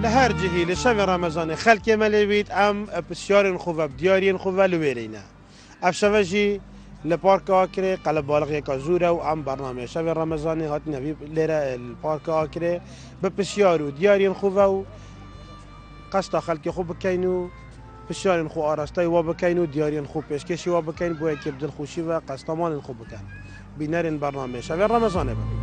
لهر جهی لشب رمضان خلک ملوید ام بسیار خوب دیارین خوب لویرینه افشوجی لپارک آکره قلب بالغ یک زوره و ام برنامه شب رمضانی هات نبی لیره الپارک آکره به بسیار و دیارین خوب و قصد خلک خوب بکینو بسیار خوب آراسته و بکینو دیارین خوب پیشکشی و بکین بوی که بدل خوشی و قصدمان خوب بکن بینرین برنامه شب رمضانه بکن.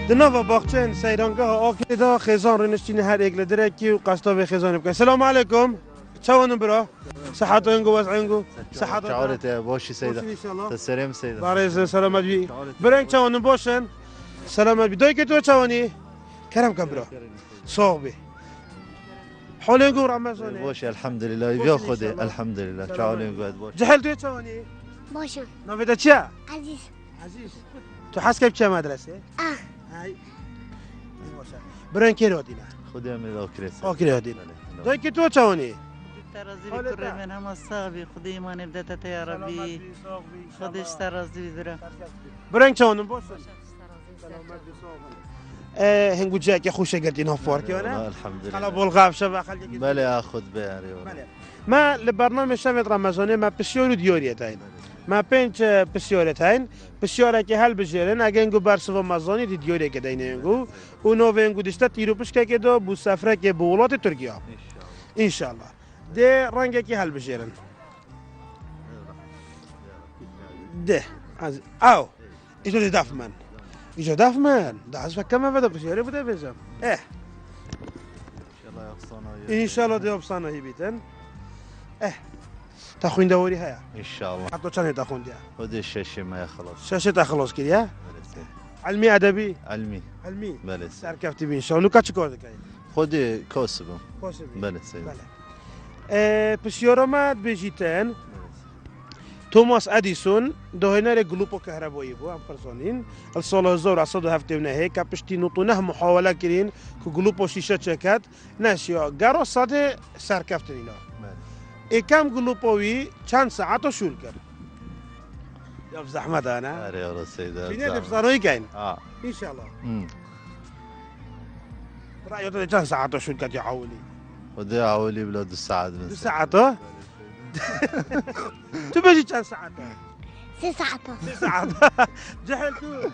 دنوا باغچن سیرانگاه آکیدا خیزان رنشتین هر یک لدرکی و قصدا خیزان بکن. سلام علیکم. چاونم برا. صحت اینگو وضعینگو. صحت. شعارت باشی سیدا. تسریم سیدا. بارز سلامت بی. برنگ چاونم باشن. سلامت بی. دوی که تو چاونی. کرم کن برا. صاحبی. حال اینگو رمضانه. باشی الحمدلله. بیا خوده الحمدلله. چاونم گوید باش. جهل توی چاونی. باشم. نویده چیه؟ عزیز. عزیز. تو حس کب چه مدرسه؟ هاي برن كيلو دينا خدها من الاوكريس اوكري دينا دوي كي تشاوني ترازي بكره من هم الصابي خدي ما نبدأت يا ربي خدش ترازي بدرا برن تشاون بوش هنقول جاك يا خوشة قلتين هفورك وانا الحمد لله على بولغاب شبا خليك بلا اخذ بيعري ما لبرنامج شمت رمضاني ما بسيور ديوريتين ما بینچ بسیارت هین بسیاره که حل بجرن اگه اینگو برسو مزانی دی دیوری که دینه اینگو اونو و اینگو دشته تیروپش که دو بو سفره که بو ولات ترکیه انشالله ده رنگه که حل بجرن ده از او ایجو دف من ایجو دف من ده از فکر من بده بسیاره بوده بزم انشالله ده افسانه هی بیتن تخوين دوري هيا ان شاء الله حطوا كان تخوين ديها ودي الشاشه ما خلاص شاشه خلاص كده علمي ادبي علمي بله سر كفتي بين شو نكاتش كورد كاين خدي كوسبو كوسبي بله سيد بسيورمات بيجيتن توماس اديسون دهنر جلوبو كهربائي بو ام فرزانين السال 1907 هيك بشتي نطونه محاوله كرين كجلوبو شيشه تشكات ناشيا جارو صاد سر كفتينا اكام جلوبوي كان ساعته شول كر يا زحمت انا اري يا سيدي فينا بصاروي كاين ان شاء الله رايو كان ساعته شول كر يعولي ودي عولي بلاد السعد من ساعته تبجي كان ساعته 6 ساعات جهلتو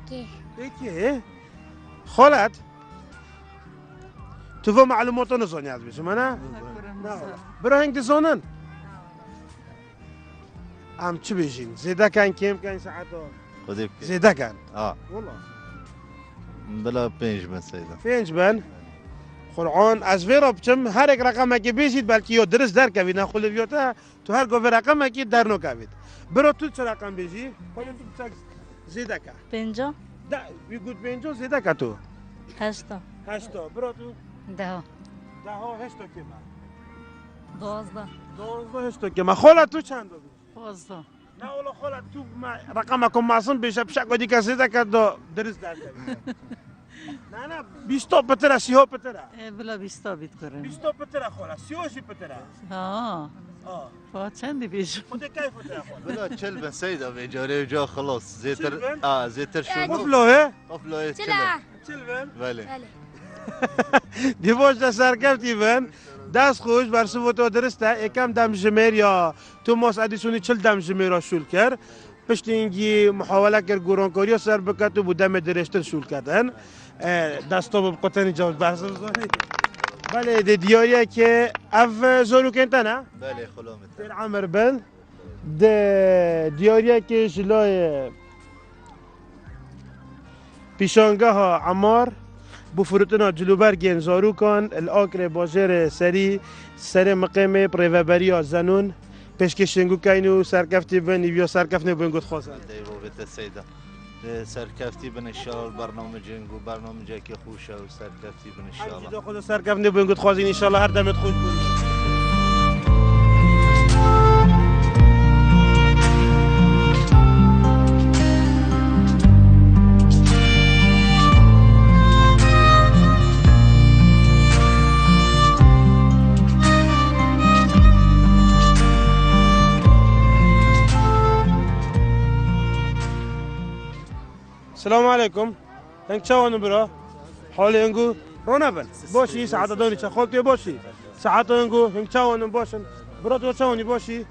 كيف ايه خالد تو معلومات نزونی از بیشم نه برای هنگ دزونن ام چی بیشین زیده کن کم کن ساعتا خودی زیده کن والله بلا 5 من سیدا 5 بن قرآن از وی را بچم هر یک رقم که بیشید بلکه یا درست در کوید نه خود بیاته تو هر گوه رقم که در نو کوید برو تو چه رقم بیشی خودت تو زیده کن 50 ده بگود 50 زیده کن تو 8 8 برو تو 10 10 8 که من 12 12 8 که من خالت تو چند دو 12 نه اولا خالت تو رقم کم معصوم بیشه بشه کدی کسی ده که دو درست در نه نه 20 تا پتره 30 ها پتره بلا 20 بیت کنم 20 تا پتره خالت 30 هاشی پتره فا چندی بیش خود کی پتره خالت بلا 40 بن سيدا بيجاري وجا خلاص زيتر زيتر شو قفله قفله 40 بن بله دیواج سر کفتی بن دست خوش بر سو تو درسته یکم دم جمیر یا توماس ادیسونی 40 دم جمیر شول کرد پشتینگی محاوله کرد گورانکاری سر بکت و بودم درشتر شول کردن دستا به قطنی جواب بحث زنی بله دیاریه که اف زورو کنتا نه بله خلومت در عمر بن دیاریه که جلوی پیشانگاه عمار بفروتنا جلوبرگین زارو کن الاکر بازار سری سر مقام پریوبری زنون پیشکشنگو کینو سرکفتی بن یا سرکفت بن گفت خواستن دیو بت سیدا سرکفتی بن ان شاء الله برنامجینگو برنامجی که خوشه و سرکفتی بن ان شاء الله خود سرکفت بن گفت خواستین ان شاء الله هر دمت خوش بود السلام عليكم. هنگ چاوانو برا حال هنگو رونبن باشی ساعت دونی چه خالتی باشی ساعت هنگو هنگ چاوانو باشن برا تو چاوانی باشی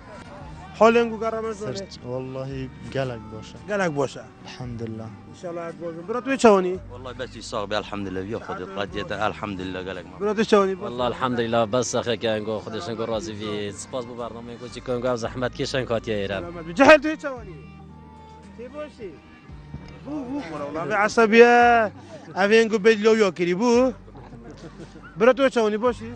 حال هنگو رمضانه والله قلق باشا گلک باشه الحمد لله ان شاء الله باشه برا تو چاوانی والله بس يصاب الحمد لله ياخذ القضية الحمد لله قالك ما برا تو چاوانی والله الحمد لله بس اخي كانغو خدش نقول رازي في سپاس بو برنامه کو چی کنگو زحمت کشن کاتیا ایران جهل تو چاوانی چی باشی بو والله عصبيه افينگو بدلو يوكري بو برا تو چاوانی باشی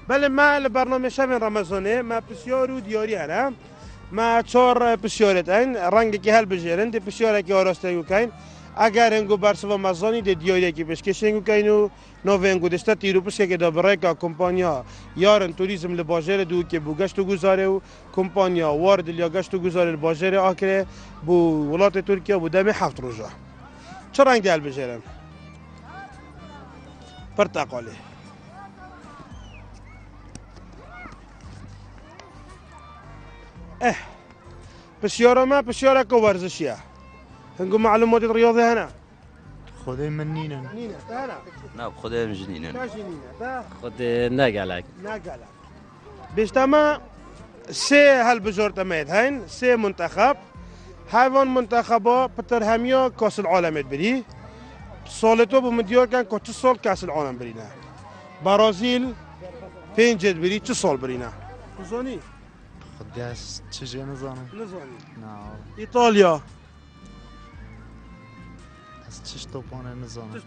بله ما البرنامه شب رمضانه ما بسیار و دیاری هرم ما چهار بسیارت این رنگی که هل بجرن دی بسیاره که آراسته گو کین اگر انگو برس و مزانی دی دیاری که بشکشن گو کین و نو انگو دسته تیرو پس که دا برای که کمپانیا یارن توریسم لباجر دو که بو گشتو گذاره و کمپانیا وارد لیا گشتو گذاره لباجر آکره بو ولات ترکیه بو دم 7 روزه چه رنگ دی هل بجرن پرتقالی بسيارة ما بسيارة كورزشيا هنقول معلومات الرياضة هنا خذي منينا نينا هنا نعم خذها من جنيننا ماشي نينا تا خد نقلك ناقلا بيشتما سي هالبجور تميت هين سي منتخب حيوان منتخبا بترهميا كاس العالم بري سالتو بمديار كان كو سال كاس العالم برينا برازيل فين جد بري سال برينا زوني خذي هست چجه نزانم نزوني نه ايطاليا از چش توپانه نزانم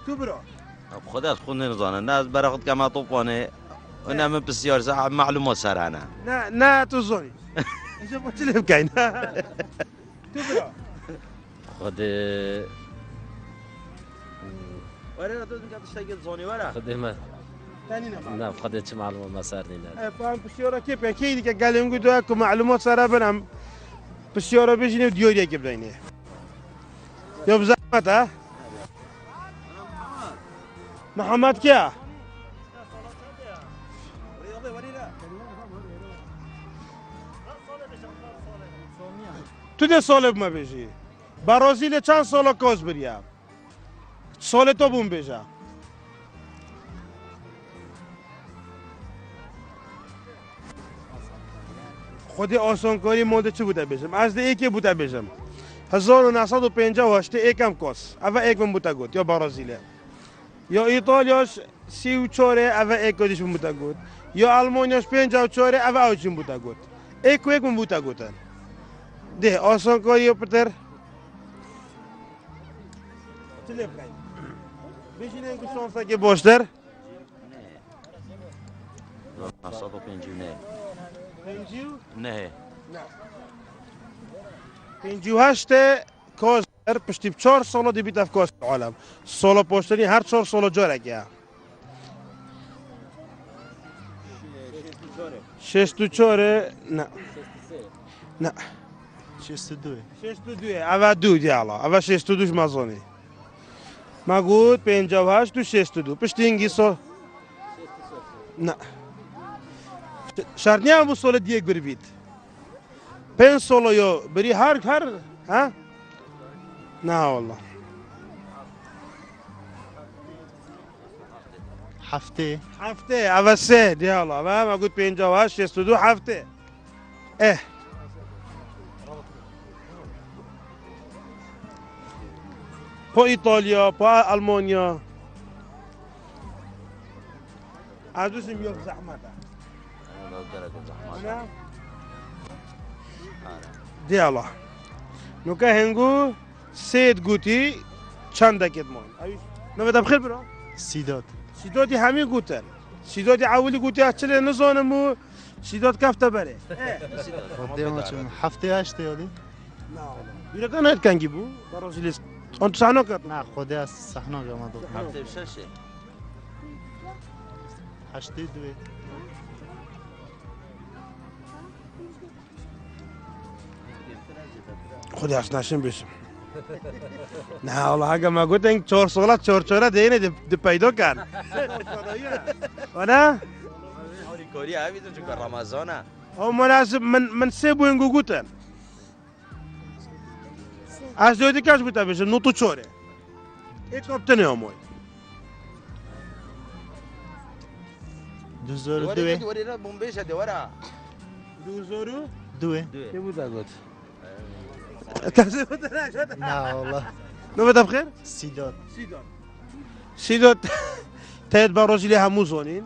تو برا خذها تخوني نظام الناس برا كما طوفاني وانا من بسيار ساعة معلومات سرعنا نا تو زوني ايش قلت لهم كاين تو برا خد ولا تقدر تشتغل زوني ولا خد ما ثاني نفر نه خد چه معلومه ما سرني نه فهم بسيارة كيف يعني كي ديك قال لهم قدوا اكو معلومات صار بنام بسيارة بيجي وديوريا كيف داينه يا بزحمة ها محمد كيا تو ده سال ما بيجي برازيل چند سال کاز بریا سال تو بوم بيجا خودی آسانکاری مونده چی بوده بشم از ده ایکی بوده بشم 1958 یکم کاس اول یک من بوده گود یا برازیله یا ایتالیاش 34 اول یک کدیش من بوده گود یا آلمانیاش 54 اول اوچین بوده گود یک و یک من بوده گودن ده آسانکاری پتر چلی بکنی بشینه اینکه شانسه که باشتر صادو بنجوني پنجیو نه پنجیو هشته کاز پشتی 4 سال دی بیت کاس عالم سال پشتنی هر 4 سال جاره که 64 نه نه 62 62 اول دو دیالا اول 62 مازونی ما گود 58 تو 62 پشتی اینگی سال نه شرط نیم بو سال دیگه بری بید 5 سال یا بری هر ها نه والله هفته اول 3 دیالا اول ما گود 58 62 هفته پا ایتالیا پا آلمانیا از دوستم یک زحمت أنا ديالا نوكا هنگو سيد قوتي چند كدمان نبدا بخير برا سیداد سيداتي همي قوتن سيداتي عولي قوتي اچله نزانمو سيدات كفته بره خذي ما چون هفته هشته یادی لا والله يركن هاد كان جيبو برازيليس انت سانو كات نه خودی از صحنه گما دو هفته بششه هشته دوی خودی اشناشم بشم نه والله اگه ما گفتن 4 سالات 4 دینه دی پیدا کرد وانا هوري كوريا هاي بيتو رمضان او مناسب من سيبو ينقو قوتن از دویدی کاش بوده بشه نوتو چوره ای کاپتنه هموی 2002 دوزورو 2 چه بوده گفت کسی بوده نشده نه والله نو بده بخیر سیداد سیدو تایید باروزیلی همو زونین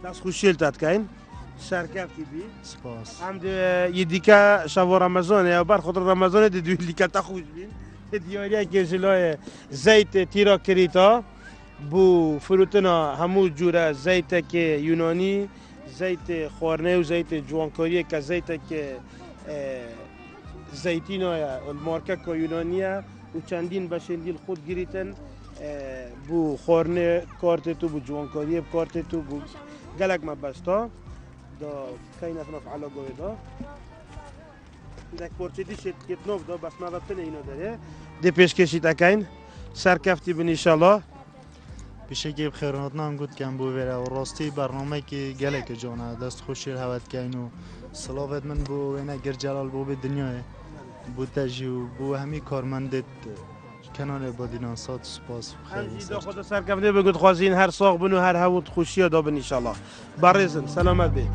دست خوشیل تاد کن سرکفتی بی سپاس هم ده یدیکا شب رمضان یا بر خود رمضان ده دوی لیکا تا خوش بین دیاری که جلوی زیت تیرا کریتا بو فروتنا همو جوره زیت که یونانی زیت خورنه و زیت جوانکاری که زیت که زیتینا یا مارکه که یونانیه و چندین بشندیل خود گریتن بو خورنه کارت تو بو جوانکاری کارت تو بو گلک مبستا دا کاین افناف علا گوه دا دک پورچیتی شد کتنوف دا بس مبتن اینو داره دی پیش کشید اکین سرکفتی بن انشالله پیشه که بخیرانات نام گود کن بو بره و راستی برنامه که گله که جانه دست خوشی هوت کن و صلافت من بو اینا گر جلال بو به دنیای بو تجی و بو همی کارمندت کنار با دیناسات سپاس همجی دا خود سرکفتی بگود خوازین هر ساق بنو هر هوت خوشی دا بن انشالله برزن سلامت بی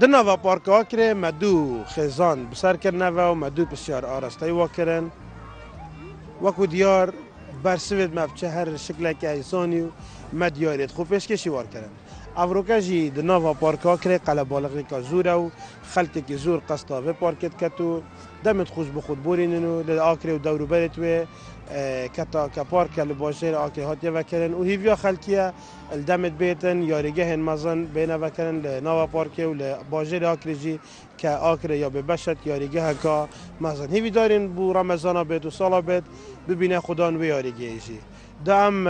دنوا پارک آکره مدو خزان بسر کرنه و مدو بسیار آراسته وا کرن وکو دیار برسوید مفچه هر شکل که ایسانی و مدیاریت خوب پیشکشی وار کرن افروکا جی دنوا پارک آکره قلب بالغی که زوره و خلطی که زور قصتا به پارکت کتو دمت خوش بخود بوریننو لآکره و دورو برت و کتا کپارک لباجر آکره هاتیه وکرن و هیویا خلکیه الدمت بیتن یاریگه هن مزن بینه وکرن لنوا پارکه و لباجر آکره جی که آکره یا به بشت یاریگه هکا مزن هیوی دارین بو رمضان بیت و سالا بیت ببینه خدان و یاریگه جی دام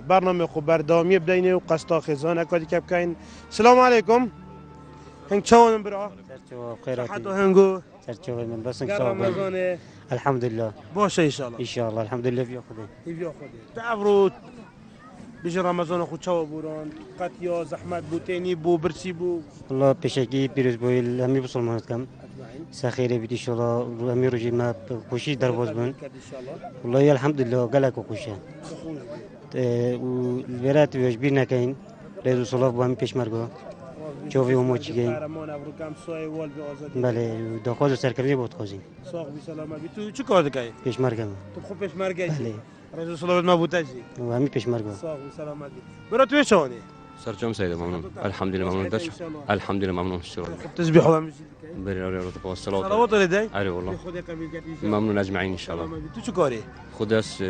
برنامه خوب بردامی بدینه و قصتا خزان اکادی کب کن سلام علیکم هنگ چاونم برا صحت و هنگو سرچوبه من بس ان در شاء الله رمضان الحمد لله باشه ان شاء الله ان شاء الله الحمد لله في خدي هیویا خودی تعبرو بیش رمضان خود چاو بوران قطیا زحمت بو تینی بو برسی بو والله بشكي بيروز بويل همي بصل مهنت كم سخيرة بيت ان شاء الله همي رجي ما خوشي دربوز بن ان شاء الله والله الحمد لله قالك وخوشي والبيرات ويجبينا كاين لازم صلاف بهم بيش مرقو شوفي وموتشي كاين قهرمان ابرو کم سوی وال به آزادی بله دخوز سركرني بود خوزين ساق بی سلامت بی تو چی کار دکی بيش مرقم تو خوب پیش مرگی بله رجل صلوات ما بوتجی وهمي بيش مرقو ساق بی سلامت بی برا تو چونی سرجم سيدة ممنون الحمد لله ممنون دش الحمد لله ممنون شكرا خوب تسبیح و همشی دکی بري والصلاة صلوات لدی علي والله خودی قبیل کردی ممنون اجمعين ان شاء الله سلامت بی تو چی کاری خداس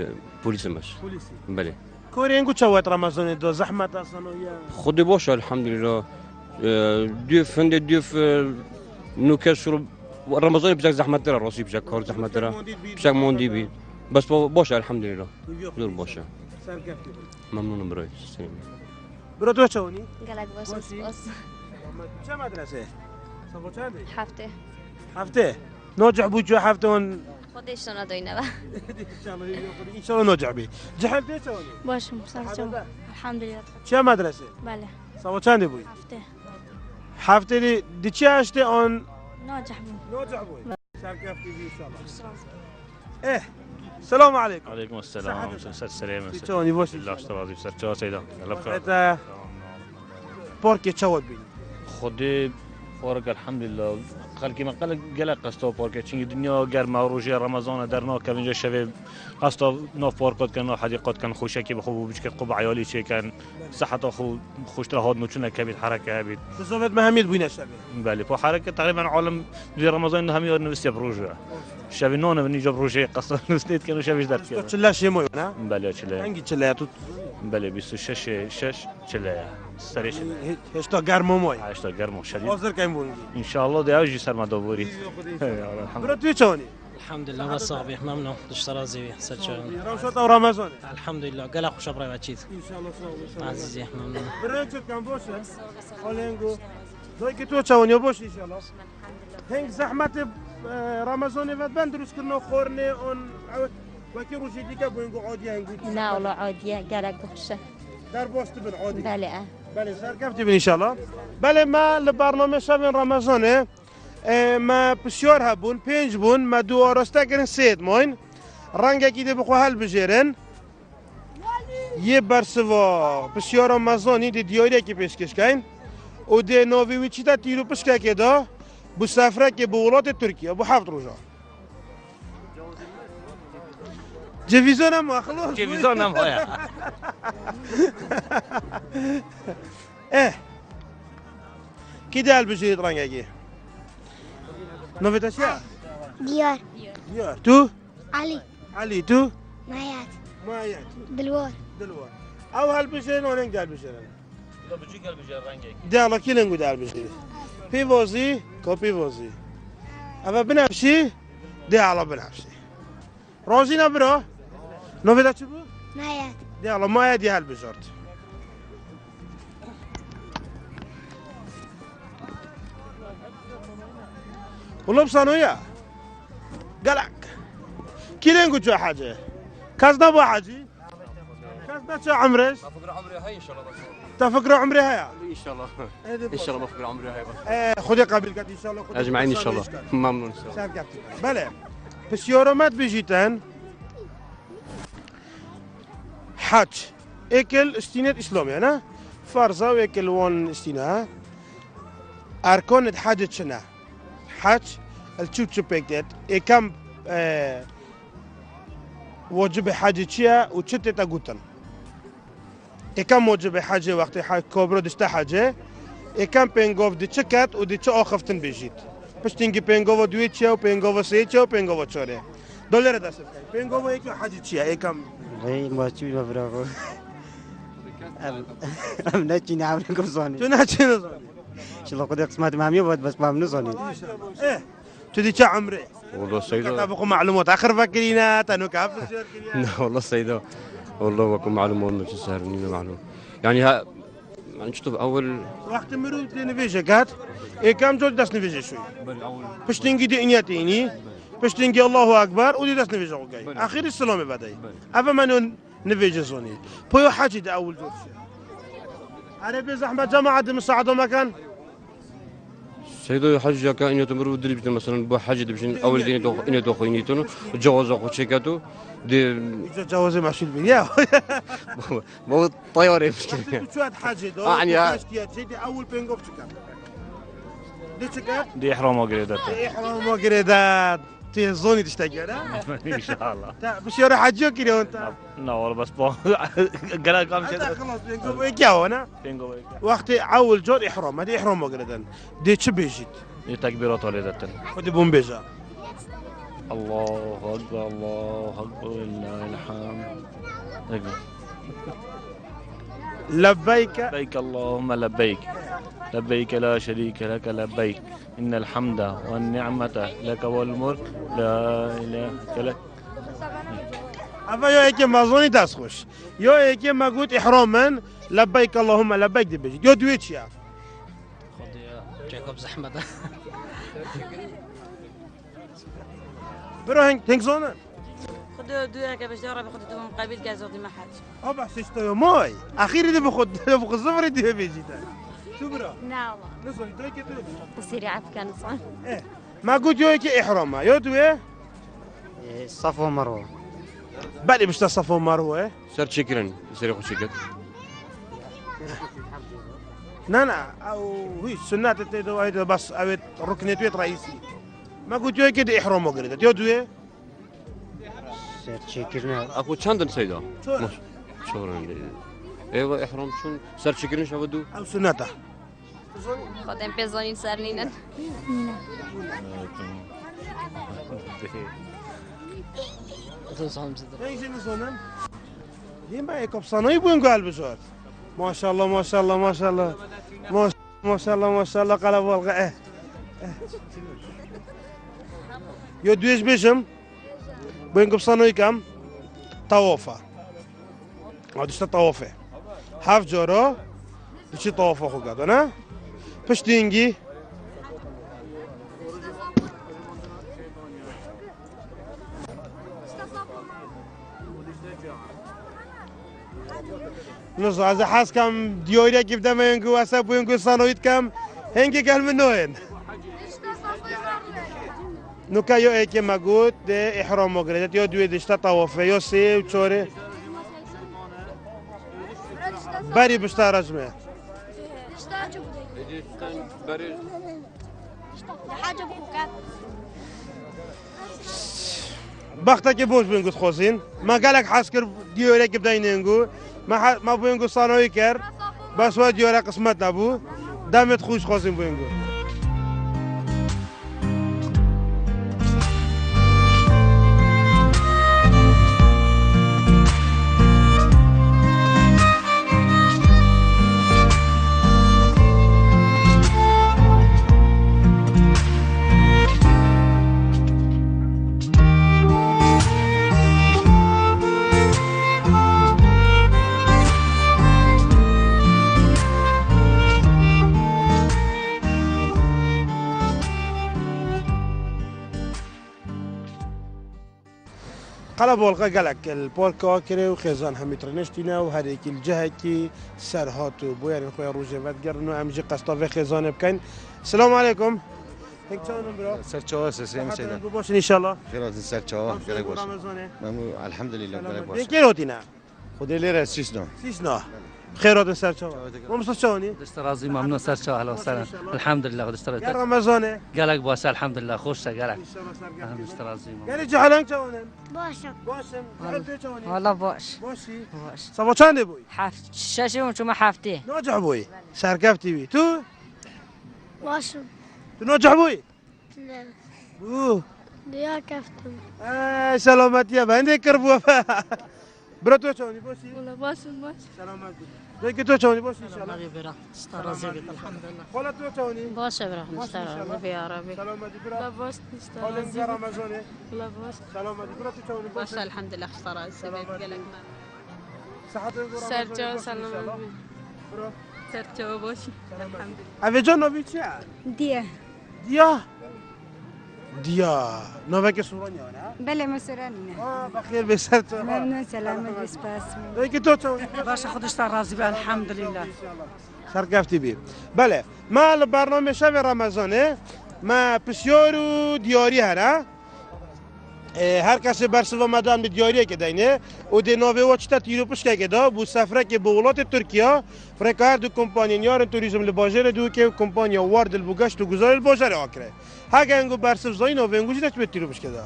بوليس باش پلیسی بله کاری انگو چوات رمضان دو زحمت اصلا یا خدي باش الحمد لله ديف هندي ديف نوكاش شرب رمضان بجاك زحمة ترى راسي بجاك كار زحمة ترى بجاك موندي بي بس باش الحمد لله دور باشا سرکفتی ممنون براي برا تو چونی گلک باشه باشی. سپاس چه مدرسه سبا چندی هفته هفته ناجح بود جو هفته اون خودش رو نداری نبا ان شاء الله ناجح بی جهل چونی باشم سرچوب الحمد لله چه مدرسه بله سبا چندی بود هفته هفته دی چه هشته آن ناجح بود ناجح بود سرکفتی بی ان شاء الله السلام عليكم عليكم السلام السلام چونی باشی الله اشتراضي سرچا سيدا الله بخير حتى پارک چواد بین خدي بارك الحمد لله خلقي ما قال قلق قسطو بارك چنگ دنیا گرم و روزی رمضان درنا که اینجا شب قسطو ناف پارکات کن حدیقات کن خوشکی بخو بچ قب عیالی چه کن صحت خو خوش هاد نوچونه کبید حرکه بید بزاوت مهمیت بین شب بله په حرکه تقریبا عالم در رمضان همه یاد نوستی بروجه شب نون و نیجا بروجه قسطو نوستید کنو شبش در چلا شی مو نه بله چله هنگی چلا تو بله 26 6 چله سريش هشتا گرم موی عشتا گرم و شدید حاضر کن بونگی ان شاء الله ده اوجي سر ما دوري برو توی چونی الحمد لله وصافي ممنون اشترى زي سجل روشت و رمضان الحمد لله قال خوش ابراهيم اكيد ان شاء الله صوب عزيزي ممنون برو چت کن باشه خالنگو دوی که تو چونی باش ان شاء الله هنگ زحمت رمضان ود بند درست کنه خورنه اون وکی روشی دیگه بونگو عادی هنگو لا والله عادية قالك بخشة در باست بن عادی بلى بله سرکفتی بن ان شاء الله بله ما لبرنامه شب رمضانه ما بسیار هبون 5 بون ما دو آراسته کردن 3 ماین رنگ کی ده بخو حل بجرن یه برسوا بسیار رمضانی دی دیاری کی پیشکش کردن و ده نوی ویچی تا تیرو پشکه که دا بو سفره که به ولات ترکیه بو 7 روزا جویزان هم اخلاص جویزان هم هایا کی ده حل بجرید رنگ اگه نوفيتا شيا ديار ديار تو علي علي تو مايات مايات دلوار او هالبشرين وننق هالبشرين لا بجيك البجار رنجك دالا كيلنقو دا هالبشرين بيفوزي كوبيفوزي اما بنفسي دي على بنفسي روزينا برو نوفيتا شبو مايات دالا مايات دي هالبشرت والله بصانويا قلق كيلين شو حاجة كازنا بو حاجي كازنا شو عمرش فقر عمري هاي ان شاء الله تفكر عمري هيا ان شاء الله ان شاء الله بفقر عمري هاي خذي قبل قد ان شاء الله اجمعين ان شاء الله ممنون ان شاء الله بله بس يورومات بيجيتن حج اكل استينات اسلامي انا فرزا واكل وان استينا اركان الحج شنا حج التشوتشو بيكتت كم واجب حج شيا وشتت تقولن كم واجب حج وقت حج كبر دشت حج كم بينغوف دي تشكت ودي تشو اخفتن بيجيت بس تيجي بينغوف دوي تشو بينغوف سي تشو بينغوف تشوري دولار داس بينغوف يك حج شيا كم هي ما تشوي بفراغ ام نتشي نعملكم صاني تو ناتشي ان شاء الله قد قسمت مامي بس ما منصاني ايه تدي شو عمري والله السيدة تابقوا معلومات اخر فكرينا تنو كاف لا والله السيدة والله بكون معلومات مش سهرني معلوم يعني ها يعني شفت اول وقت مرو نفيجا كات كم جول داس نفيجا شوي باش تنجي دي انياتيني باش تنجي الله اكبر ودي داس نفيجا وقاي اخير السلام بداي ابا منو نفيجا زوني بو حاجه دا اول جول عربي زحمه جماعه مساعده مكان سيدو حج كان يتمروا دريبت مثلا بحاجة بشين أول دين إني توخينيتون جواز أخو شيكاتو دي جواز معشول بيا مو طيارة مشكلة شو هاد حاجة دو يعني دي أول بينغوف شكات دي شكات دي إحرام وقريدات إحرام وقريدات تي زوني تشتاقي أنا ان شاء الله بس يروح حجو كده وأنت لا والله بس قال كم شيء خلاص بينغوف إيكاو أنا وقت أول جول إحرام هذه إحرام وقريدان دي شبيجيت تكبيرات والدتن ودي بومبيجا الله أكبر الله أكبر ولله الحمد لبيك لبيك اللهم لبيك لبيك لا شريك لك لبيك إن الحمد والنعمة لك والملك لا إله إلا لك أفا يو إيكي مازوني تاسخوش يو إيكي ما قلت إحراما لبيك اللهم لبيك دي بيجي يو دويتش يا خذ جاكوب زحمة بروح هنك زونا خذوا دوياك باش ربي خذوا من قبيل كازودي ما حد أبا سيشتو يو موي أخيرا دي بخد الزفر دي بيجي شو برا لا نزل دوي كده بصير عارف كان صعب ما قلت يو إيكي إحراما يو دوي صفو ومروه بالي مش تصفوا ومروه صار شكرا يصير أخو شيكات نا أو هي سنات تيدو هيدا بس أويت ركنيت رئيسي ما قلت يو كده إحرام وقريدة يو دوي شكرنا أكو چندن سيدا شو شكرا ايوه احرام شون سر شكرين شو بدو او سنته خودم بزنین سرنینن نيجي نزونن ديما يكب صنايب وين قال بزور ما شاء الله ما شاء الله ما شاء الله ما شاء الله ما شاء الله قلب والغ يو دويش بيشم بين قبصانوي كم طوافة عادش طوافة حاف جورو دشي طوافة خو قاد أنا بشتينجي نص از حس کم دیاری که بدم اینگو واسه بوینگو سانویت کم هنگی کل منوین نوکا یا ایک مگود ده احرام مگرد یا دوی دشتا طوافه یا سه و چوره بری بشتا رجمه بخته که بوش بینگو خوزین ما گلک حس کر دیاری که بدین اینگو ما بوینگو سانوی کرد بس و دیاره قسمت نبود دمت خوش خواسیم بوینگو قلب والقا قالك البولكا كري وخيزان هم يترنشتينا وهذيك الجهه كي سرهات بوير خويا روجي قرنو امجي قسطه خيزان بكين. السلام عليكم. هيك تشاون برو سرچاوا سسیم سیدا باش ان شاء الله خیرات سرچاوا گلک باش ممنون الحمدلله گلک باش کی روتینا خود لیره سیسنا خيرات سرچاوا مو مستشوني دست راضي ممنون سرچاوا اهلا وسهلا الحمد لله دست راضي رمضان قالك باش الحمد لله خوش قالك دست راضي قال جهلان تشاونن باشم والله باش باشي صبا چند بوي شاشم شما حفتي ناجح بوي سركفتي بي تو باشم تو ناجح بوي لا اوه ديا كفتم سلامت يا بندي كربو براتو چوني باشي والله باشم باش سلامت دیگه تو چونی باشی ان شاء الله غيبرا استرازي الحمد لله خالد تو چونی باشه برا مسترازي يا ربي سلامتی برا لا باش خالد رمضان لا باش سلامتی برا تو چونی باشه الحمد لله استرازي قالك صحت سرجا سلام برا سرجا باشی الحمد اوی جان نوی چیه دیا دیا نوی که سورانی نه بله مسرانی بخیر به سر تو ممنون سلامت بسپاس دیگه تو چونی باشه خودش راضي الحمد لله سرکفتی بی بله ما برنامه شب رمضانه ما بسیار و دیاری هره هر کسی برسوا مدام به دیاریه که دینه و دی نوی وچتا تیرو پشکه که دا بو سفره که به ولات ترکیه فرکار دو کمپانی نیار توریزم لباجر دو که کمپانی وارد البوگشت و گزار الباجر آکره هاگه انگو برسو زای نوی انگو جیدت به تیرو پشکه دا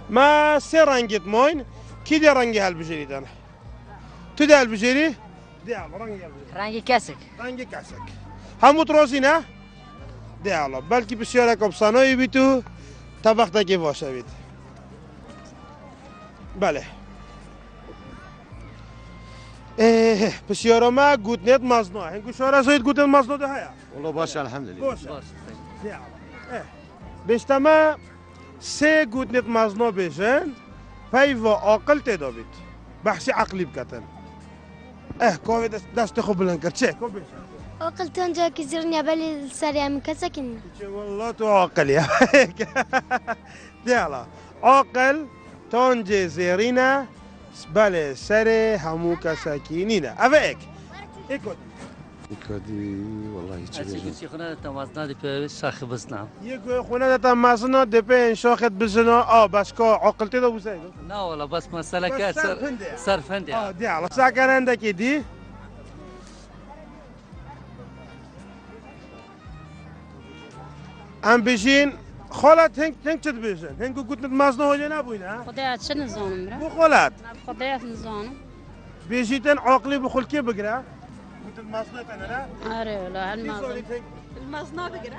ما سه رنگت ماین کی دی رنگی هل بجری دن تو دی هل بجری؟ دی هل رنگی کسک رنگی کسک هموت رازی نه؟ دی هل بلکه بسیار کبسانایی بی تو طبقه که باشه بید بله بسیار ما گوتنت مزنا هنگو شهر زاید گوتنت مزنا ده هیا والله باشه الحمدلله باشه بیشتما سه گوتنت مزنا بشن پی و عقل تدا بید بحثی عقلی بکتن کوی دست خوب بلند کرد چه کو بشن عقل تنجا که زیرنی بلی سریع میکسکن والله تو عقلی دیالا عقل تانج زیرینه بله سر همو کسکینینه اوه ایکادی والله چه چی خونه تمازنا دی په شاخ بسنا یک خونه تا مازنا دی په شاخت بزنا بس کا عقل ته بوسه نه والله بس مساله که سر فندي دی الله ساکننده کی دی ام بجین خالت هنگ چت بیشن هنگو گوتنت مازنا هوجه نبوینه خدایت چه نزانم را بو خالت خدایت نزانم بیشیتن عقلی بخول کی بگره گوتنت مازنا تنه آره ولا المزنا بگیره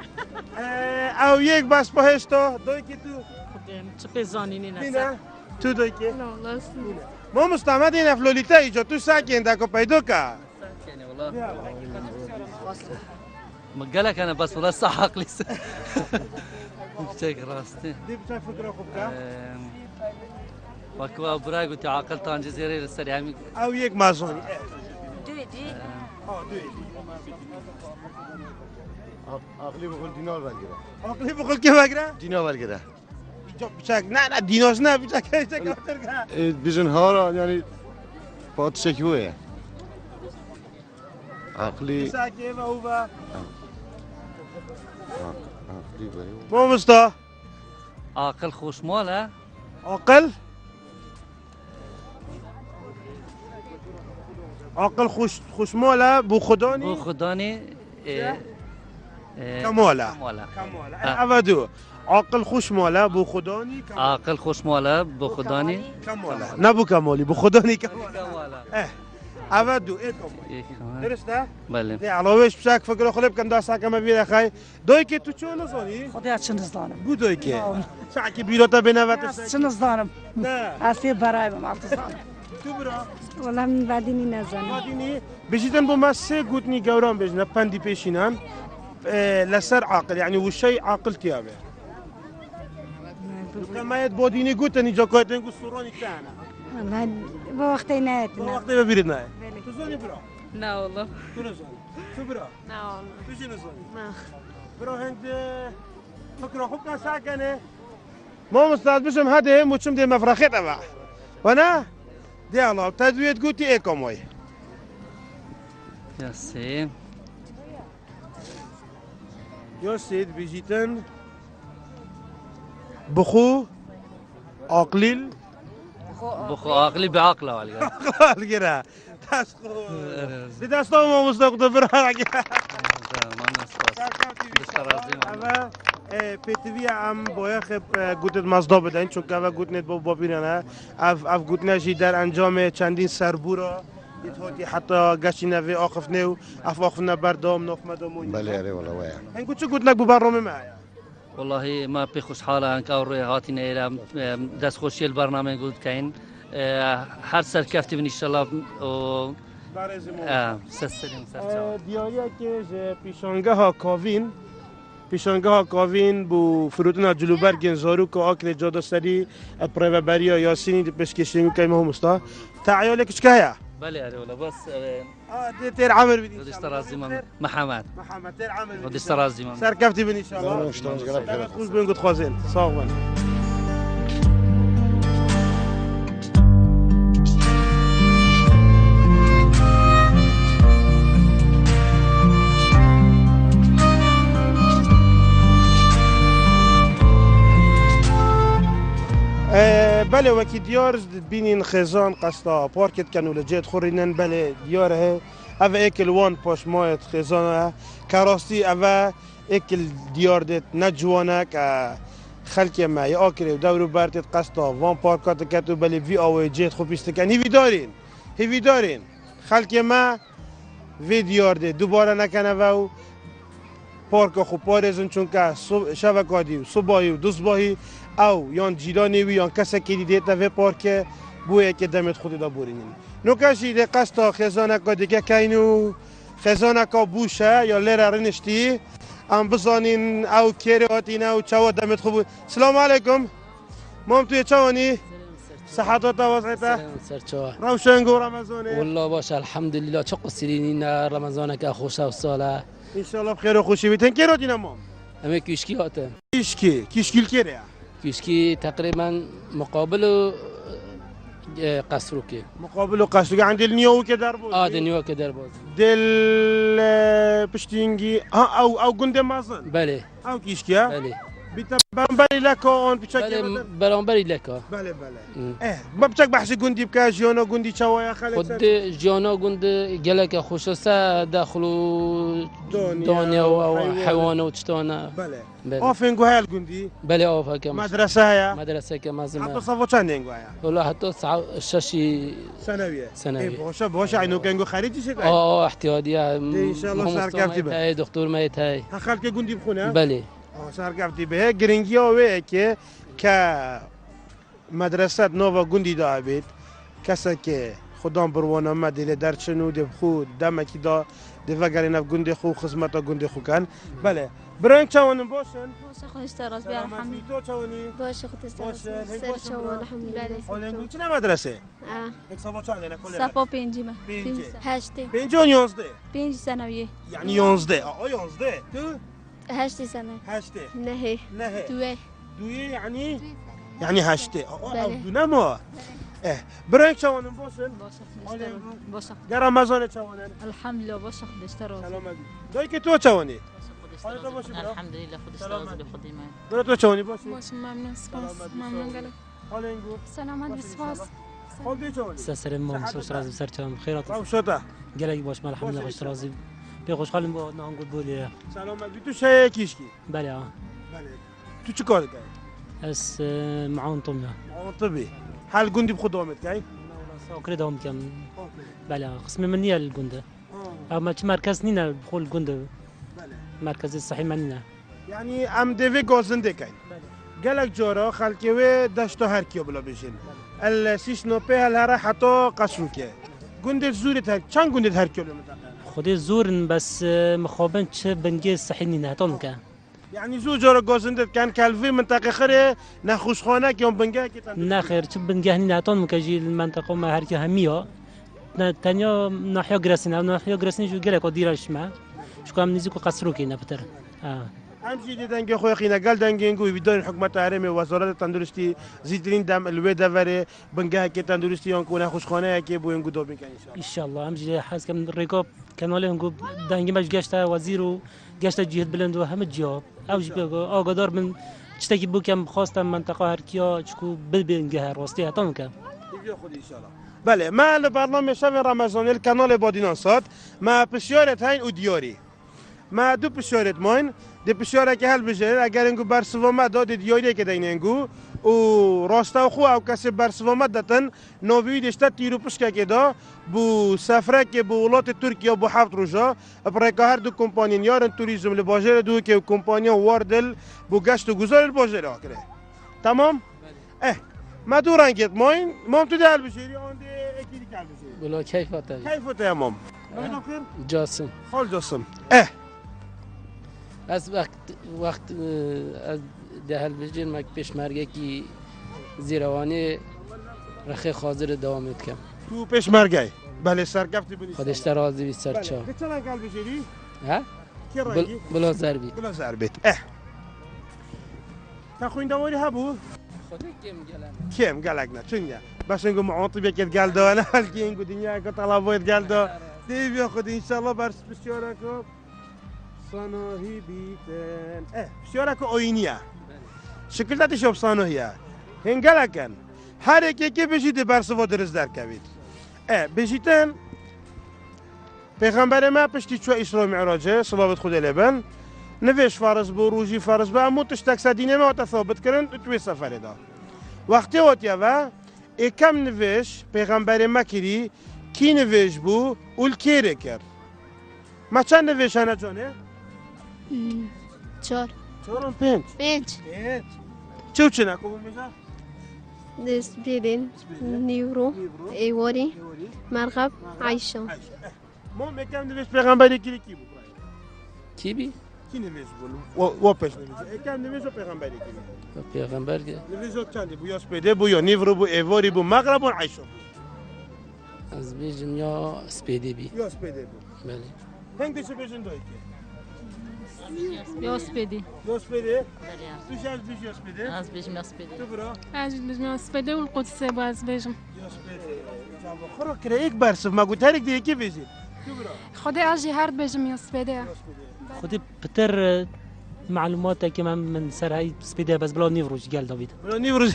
او یک بس پاهشتا دوی کی تو چه بزانینی نه تو دوی کی نه والله ما مستعمد این افلولیتا ایجا تو ساکن دکو پیدا که يعني والله قالك انا بس والله صح عقلي بشكل راستي دي بتاع فكره خوبك وكوا براي قلت عقل طان جزيري للسريع او يك مازوني دوي عقلی بخور دینار برگره عقلی بخور که بگره دینار برگره بچک نه دیناش نه بچک بیزن ها را یعنی پادشکی هویه عقلی ساکه و هو عقلی بری مو مستا عاقل خوش ماله عقل عقل خوش ماله بو خدانی بو خداني كماله كماله ابدو عقل خوش ماله بو خدانی عاقل خوش ماله بو خداني كماله نبو كمالي بو خدانی كماله ابدو درسته بله دی علاوهش بشک فکر خلب کن دست کم بیره خای دوی که تو چه نزانی خدا چه نزدانم بو دوی که ساعتی بیروتا بنوات چه نزدانم نه اصلی برای ما تو برا والله من بعدینی نزنم بعدینی بجیدن بو ما سه گوتنی گوران بجنه پندی پیشینان لسر عاقل يعني والشيء عاقل تيابه كما يد بوديني قلت اني جاكوت نقول صوروني تاعنا والله بوقتي ناتنا بوقتي ببيردنا تزوني برا لا والله تزوني شو برا لا والله بيجي نزوني ما برا هند فكرة خوبنا ساكنة ما مستعد بشم هذا هم وشم دي مفرخة تبع وانا دي الله تدويت قلتي ايه كموي يا سيم يا سيد بيجيتن بخو عقليل بخو عقلي بعقله والله القرا تسخو دي دستو ما مستقد برا اما پیتوی هم باید گوتت مزدا بدن چون که گوتنت با بیرانه اف گوتنشی در انجام چندین سربورا هاتی حتی گشتی نوی آخف نیو اف آخف نبردام ناف مدامونی بله اره والله ویا این گوت چه گوتنک بو برنامه معایا والله ما بخوش حالا انك روی هاتی نیرم دست خوشی البرنامه گود کین هر سرکفتی بن انشالله و دیاریه که پیشانگه ها کاوین بو فرودنا جلوبرگن زارو که آکل جادا سری پرو بریا یاسینی پشکشینگو که مهم استا تعیاله کچکه هیا بله اره ولا بس تیر عمر بدی خودش ترازی من محمد تیر عمر خودش ترازی من سرکفتی بن انشالله خوش بین گود خوازین ساق من بله وکی دیار بینین خزان قصدا پارکت کنو لجهت خورینن بله دیاره اوه اکل وان پاش مایت خزانه کراستی اوه اکل دیار دیت نجوانه که خلکی ما یا آکره و دورو برتت قصدا وان پارکات کتو بله وی آوه جهت خوب پیست کن هیوی دارین خلکی ما وی دیار دیت دوباره نکنه و پارک خوب پارزن چون که شبکاتی و صبحی و دوزباهی او یان جیرانی وی یان کسی که دیده و پارک بویه که دمت خودی دا بورینین نو کشی ده قصد خزانه که دیگه کینو خزانه که بوشه یا لره رنشتی ام بزانین او کری آتین او چوا دمت خوب سلام علیکم مام توی چوانی صحتات وضعیتا سرچوا روشنگو رمضانه والله باشه الحمدلله چه قصیرین رمضانه که خوشه و ساله انشالله بخیر و خوشی بیتن کی رو دینم مام همه کشکی هاته کشکیل کره کشکی تقریبا مقابل قصروکی مقابل قصروکی عند النيو که در بود دنيو که در بود دل پشتینگی او گنده مازن بله او کشکی ها بله بیت برانبری لکه آن بچک برانبری لکه بله ما بچک بحث گندی بکه جیانا گندی چوایا خالد خود جیانا گند گلک خوشسته داخلو دنیا و حیوان و چتانا بله آفنگو های الگندی بله آفه که مدرسه هیا مدرسه که مازم حتی صفو چند انگو هیا والله حتی ششی ثانویه باشه اینو کنگو خریدی چه کنی احتیاطیه ان شاء الله سرکفتی به دکتر میت های خلک گندی بخونه بله سرکفتی به گرینگی اوه که مدرسه نووا گندی دا بید کسی که خدام بروانه ما دل درچن و دب خو دمکی دا دفعه نف گنده خو خدمت گنده خو کن بله برنگ چوانم باشن باشه خودش تراز بیا الحمدلله تو چوانی باشه خودش تراز سر شما الحمدلله حالا چه مدرسه اه صفا چند نه کلا صفا پنجمه هشته 5 و 11 5 ثانویه یعنی 11 آه 11 تو 8 سنه 8 نه نه دوی یعنی 8 بله. دو ما برنگ چوانم باشن باشه گر رمضان چوانن الحمدلله باشه خودش تراز سلامتی دایی که تو چوانی الحمدلله خودش تراز به خودی من برو تو چوانی باشی باشه ممنون سپاس ممنون گله حالا اینگو سلامت سپاس حال دی چوانی سر ما خوش راضی سر چم خیرات او شتا گله باش ما الحمدلله خوش راضی به خوشحالم با نانگود بولی سلامت بی تو شای کیشکی بله بله تو چی کار کنی اس معاون طبية معاون طبي حال جندي بخدمت كاي ساكري دوم كم بله قسم مني الجندة اما مركز نينا بخول الجندة مركز الصحي مننا يعني ام ديفي غوزنده كاي قالك جورا خلكي دشتو هركيو بلا بيجين السيش نوبي هل حتى قشروكي جندة زورت هر چند جندة هركيو خودي زورن بس مخابن چه بنجي الصحي نينا هتون كان يعني زو جورا غوزنده كان كالفي منطقه خير نخوش خانه كيوم بنجا كي ناخير چه بنجه نينا هتون مكجي المنطقه ما هركي هميو تانيو ناحية جراسين أو ناحية جراسين شو قالك وديرش معه شو كام نزيكو قصروكي نبتر همچی دیدن که خوی خینا گل دنگینگوی بدون حکومت هرم وزارت تندرستی زیدرین دم الوی دوره بنگاه که تندرستی آن کنه خوشخانه که بوینگو دو بین ان شاء الله همچی حس کم ریکاب کانال هنگو دنگی مش گشت وزیر و گشت جهت بلند و همه جواب اوج بگو آگادار من چتکی بو کم خواستم منطقه هر کیا چکو بنگه راستی هتام کم خود ان شاء الله بله ما البرنامج شب رمضان الکانال بادینانسات ما بسیارت هین و دیاری ما دو بسیارت ماین دی بسیاره که حل بجه اگر اینگو برسوامت داد دیاری که دین اینگو و راستا خو او کسی برسوامت داتن نوی دشتا تیرو پشکه که دا بو سفره که بو ولات ترکیه بو 7 روزا برای هر دو کمپانی یارن توریسم لباجر دو که کمپانی واردل بو گشت و گذار الباجر آکره تمام ما دو رنگت ماین مام تو دل بشیری آن دی اکی کل بشیری بلا کیفاته کیفاته مام جاسم خال جاسم از وقت از دهل بجین مک پیشمرگه کی زیروانی رخی خاطر دوام کم تو پیشمرگه بله سرکفتی بنی خودش ترازی بی سرچا چه رنگ قلب بشیری ها بلا زربی بلا زربیت تا خوین دواری هبو خودی کم گلک نه چونگه بس اینگو معاطبه که گل دانه حال که اینگو دنیا که طلبات گل دا دی بیا خود انشالله برس بسیاره که صناهی بیتن بسیاره که آینیه شکل داتی شب صناهیه هنگلکن هر یکی که بشیده برسوا درست در کوید بشیدن پیغمبر ما پشتی چو اسلام معراجه صلوات خود لبن نویش فرض بو روزی فرض با امو تشتک سدینه ما ثابت کردن توی سفر دا وقتی وقتی و کم نویش پیغمبر ما کری کی نویش بو اول کیره کرد ما چند نویش هنه جانه؟ 4 4 و 5 چه چه نکو میشه؟ دسبيلين نيورو ايوري مرغب عايشة مو مكان نویش پیغمبری کری کی بو؟ کی بی؟ کی نویش بو؟ و پیش نویش کم نویش و پیغمبری کری پیغمبر که نویش چندی بو؟ یا سپیده بو یا نیورو بو ایواری بو مغرب و عایشه بو از بیجم یا سپیده بی یا سپیده بو بله هنگ دیشه بیجن دایی که يوسبيدي يوسبيدي توش از بیش يوسبيدي از بيجم يوسبيدي تو برا از بيجم يوسبيدي والقدس باز بيجم يوسبيدي جابو خرا كره یک برس ما قلت هرك دي كيف يجي تو برا خدي اجي هارد بيجم يوسبيدي خودی پتر معلومات که من سر های سپیده بس بلا نیوروش گل داوید بلا نیوروش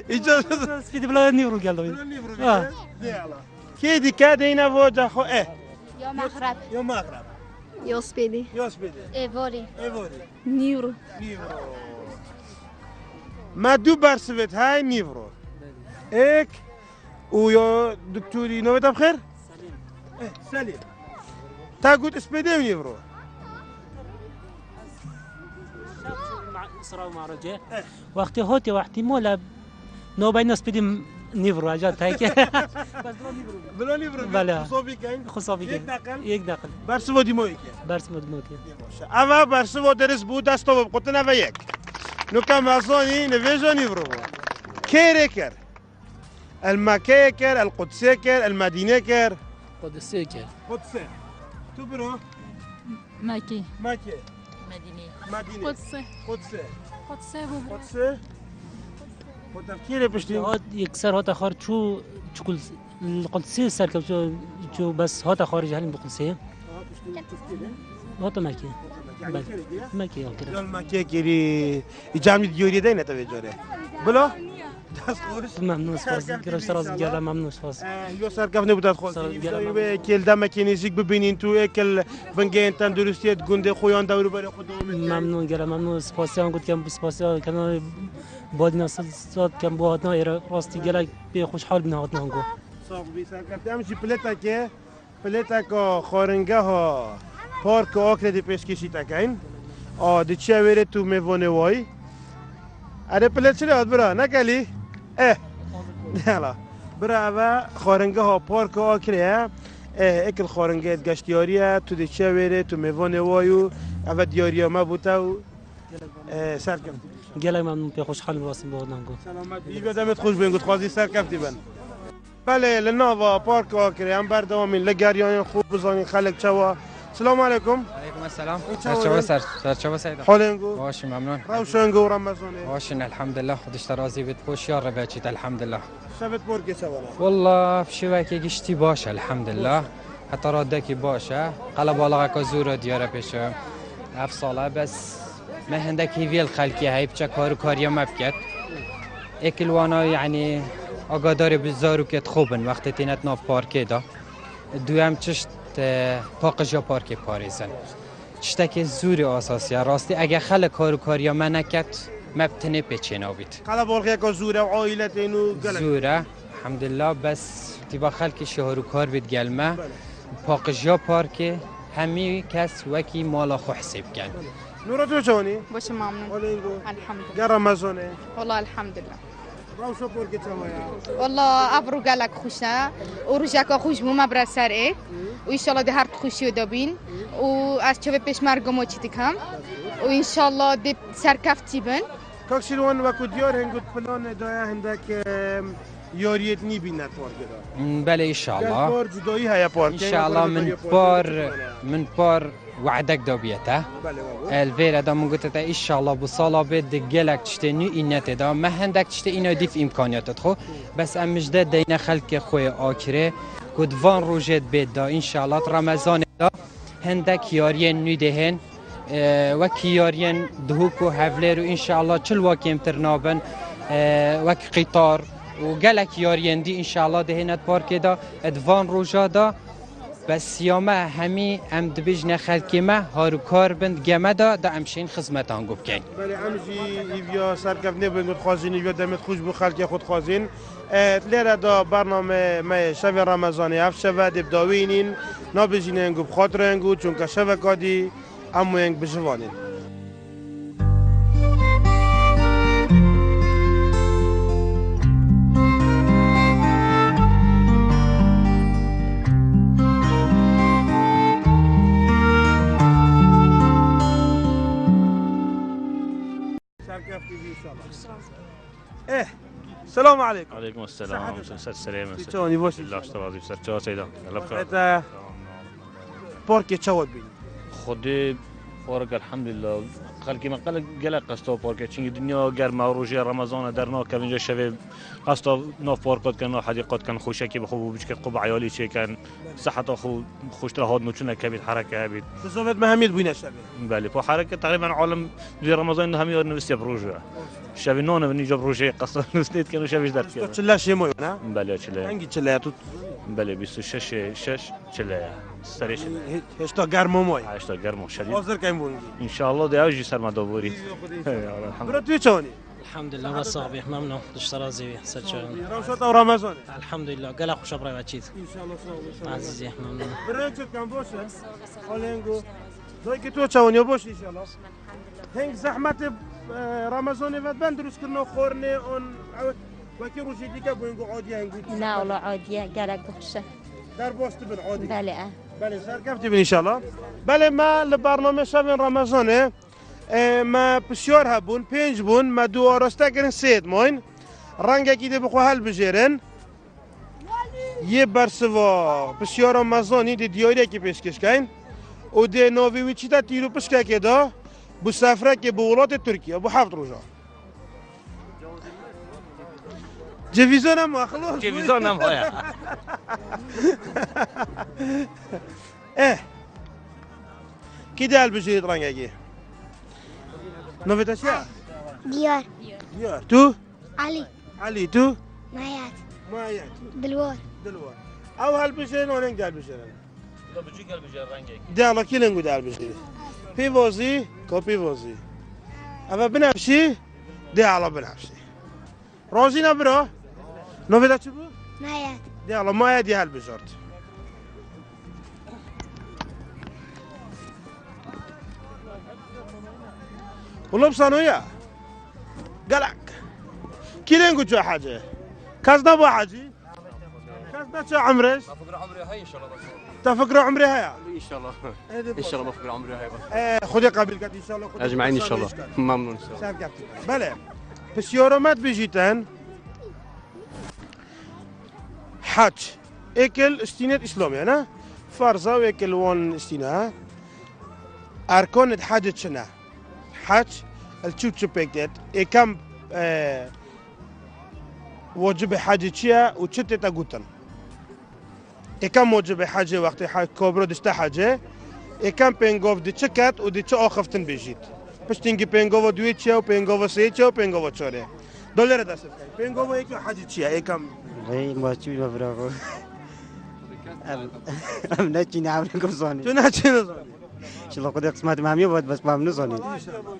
اجازه سپیده بلا نیورو گل داوید بلا نیورو کی دی که دینا وجه خو يا مغرب يا مغرب يوسبيدي يوسبيدي ايفوري ايفوري نيورو ما دو برسوت هاي نيفرو ايك ويا دكتوري نوبت بخير سليم تا قلت اسبيدي ونيفرو اسراء ومعرجه وقتی هاتی وقتی مولا نوبای نسبیدیم نيفرو اجا تايك بلا نيفرو بله خصوبي كاين خصوصي یک نقل یک نقل برسو دیموی که برس مدموتي اما برسو درس بود دستو قطنا و یک نو كم اصوني نفيجو نيفرو كيريكر المكيكر القدسيكر المدينيكر قدسيكر قدسي تو برو ماكي مكي مدينة مدينة قدسي قدسي قدسي بابا قدسي وتفكيري بشتي هات يكسر هات اخر شو كل القدسي سركب شو بس هات خارج هل بقدسي هات ماكي ماكي يلا مكي كيري يجامي ديوري دينا تفجره بلا ممنون سپاس گرشت راز گردم ممنون سپاس یو سرکف نبودت خواهد کل دم کنیزیک ببینین تو اکل بنگین تندرستیت گنده خویان دورو برای خود ممنون گردم ممنون سپاسیان گفت کم سپاسیان کنار بادنا ساد کم بادنا ایرا راستی گلک به خوشحال بنا هاتنا گو صاحب بی سرکف همچی پلتا که خارنگه ها پارک آکر دی پیشکشی تکین دی چه ویره تو میوانه وای اره پلت چلی هات برا نکلی يلا برا خارنگه ها پارک آکریه اکل خارنگه گشتیاریه تو دیچه تو میوان وایو او دیاریا ما بوده و سرکفتی گلک ممنون پی خوشحال می‌باسیم با نانگو سلامت ایگه دمت خوش بین گفت خوازی سرکفتی بن بله لناوا پارک آکریه هم بردوامین لگریان خوب بزانین خلق چوا السلام علیکم. علیکم السلام. سرچوبه سیدا. حالینگو. باشی ممنون. روشنگو رمضانه. باشین الحمدلله خودش ترازی بید خوشیار رو بچید الحمدلله. شبت پرکه سواله. والله شوی که گشتی باشه الحمدلله. حتی راده کی باشه. قلب بالا که زور دیاره پیشه. هفت ساله بس ما هندک هیویل خلقی هایی بچه کاری مبکت. اکلوانا یعنی آگاداری بزارو که خوبن وقتی تینت ناف پارکی دا. دوام چشت پاقجا پارک پاریزن چشتک زوری اساسیه راستی اگه خلق کاریا من نکت مبتنه پیچینا بید قلب بالغی که زوره و عائلت اینو زوره الحمدلله بس تیبا خلق شهر کار بید گلمه پاقجا پارک همی کس وکی مالا خو حساب کن نورا تو چونی؟ باشه ممنون الحمدلله گر رمضانه؟ والله الحمدلله روشو پرکه چوایا والله ابرو گلک خوشه و روزک خوش بوم بر سر و ان شاء الله ده هر خوشی دابین و از چه پیش مرگم چی کم و ان شاء الله ده سرکفتی بن کاکشیروان و کودیار هنگود پلان دایا هندک یاریت نی بین پارک بله ان شاء الله بار جدایی های پارک ان شاء الله من بار وعدك دوبيته الفيرا دا من قلت ان شاء الله بصاله بد جلك تشتني انت دا ما عندك تشتي انه دي في امكانيات تخو بس ام جداد دينا خلق خويا اكره كود فان روجت بيد دا ان شاء الله رمضان دا عندك يارين ندهن وكيارين دهوكو هفلر ان شاء الله كل واكيم ترنابن وك قطار وجلك يارين دي ان شاء الله دهنت بارك دا ادفان روجا دا بس یامه همی ام دبیجن خلقی ما هارو کار بند گمه دا امشین خدمت آن گفت کن. بله امشی ایویا سرکف نبود خوازین ایویا دمت خوش بو خلقی خود خوازین. لیره دا برنامه ما شب رمضانی هفت شب دب داوینین نبیجین انگو بخاطر انگو چون که شب کادی امو انگ بجوانین. السلام عليكم. وعليكم السلام. السلام. شلوني بوش؟ لا اشتغل في سرچا سيدا. الله بخير. انت بارك تشاود بين. خدي بارك الحمد لله. خلقی من قلق گله قسطا پارک چنگ دنیا گرم و روزی رمضان در نا که اینجا شب قسطا ناف پارکات کن و حدیقات کن خوشه که بخوب بچ که قب عیالی چه کن صحت خو خوشتر هاد نوچونه کبید حرکه بید بسوفت مهمیت بوینه شب بله پا حرکه تقریبا عالم در رمضان همی یاد نوستی بروجه شب نون و نیجا بروجه قسطا نوستید کنو شبش در کرد چله شیموی نه بله چله انگی چله تو بله 26 چله سرش هشتا گرمو موی هشتا گرمو شدید حاضر کیم بونگی ان شاء الله ده اوجی سرمدا بورید برو توی چونی الحمد لله وصابي ممنون اشترازي سجون روشت او رمضان الحمد لله قال خوش ابراي بچيت ان شاء الله صاحب عزيزي ممنون برنچ کم باشه حالنگو دوی که تو چونی باش ان شاء الله هنگ زحمت رمضان ود بند درست کنه خورنه اون وكي روشي ديكا بوينغو عادي هنقول لا والله عادية قالك بخشة در باست بن عادي بله بله سركفتي بن ان شاء الله بله ما البرنامج شبن رمضان ما بسیار هبون 5 بون ما دو آراسته کردن 3 ماین رنگ کی ده بخو هل بجرن یه برسوا بسیار رمضانی دی دیاری کی پیشکش کردن و ده نوی ویچی تا تیرو پشکه که دا بو سفره که به ولات ترکیه بو 7 روزا جویزان هم اخلاق جویزان هم هایا کی ده هل بجرید رنگ کی نویتا چیه؟ ديار دیار تو؟ علي علی تو؟ مايات مایت دلوار دلوار او هل بجرین و ننگ دل بجرین لا بجي قلب جار رنگك دل کی لنگو دل بجرین پیوازی کو پیوازی اما بنفشی ده علا بنفشی رازی نبرا نویتا چی بود؟ مايات ده علا مایت یه هل بجرد والله بصانوية قلق كيلين قلت حاجة كازنا بو حاجي كازنا شو عمرش فقر عمري هاي ان شاء الله تفكر عمري هيا ان شاء الله ان شاء الله بفقر عمري هاي خذي قبل قد ان شاء الله اجمعين ان شاء الله ممنون ان شاء الله بله بس يورومات بيجيتن حج اكل استينات اسلامي انا فرزا واكل وان استينا اركان الحج شنا حج التشوتشو بيكتت كم واجب حج شيا وشتت تقولن كم واجب حج وقت حج كبر دشت حج كم بينغوف دي تشكت ودي تش آخفتن بيجيت بس تيجي بينغوف دويتشا وبينغوف سيتشا وبينغوف تشاره دولار دست بينغوف يك حج شيا كم غير ما تشوي ما براغو ام نتشي نعملكم صاني شو نحكي نظام ان شاء الله قد قسمت مامي بس ما بنصاني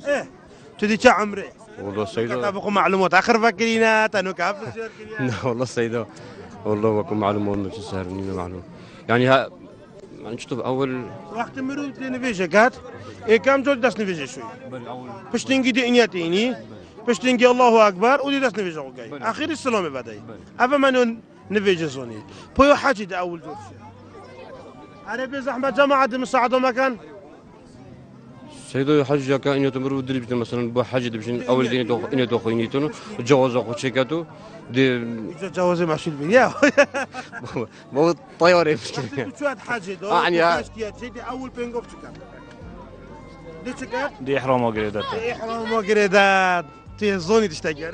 ايه تدي كا عمري والله السيدة تابقوا معلومات اخر فكرينا تنو كاف لا والله السيدة والله بكون معلومات مش سهرني معلوم يعني ها يعني شفت اول وقت مرو تنفيجه كات كم جول داس نفيجه شوي باش تنجي دي انياتيني باش تنجي الله اكبر ودي داس نفيجه وقاي اخير السلام بداي افا ما نفيجه زوني بو حاجه ده اول دور عربي زحمه جماعه مساعده مكان سيدو حج كان يتمروا درب مثلا بحاجة بشين أول دين إنه دخوينيتون جواز أخو شيكاتو دي جواز معشول بيا مو طيارة مشكلة شو هاد حاجة دو يعني دي أول بينغوف شكات دي شكات دي إحرام وقريدات دي إحرام وقريدات تي زوني تشتاقي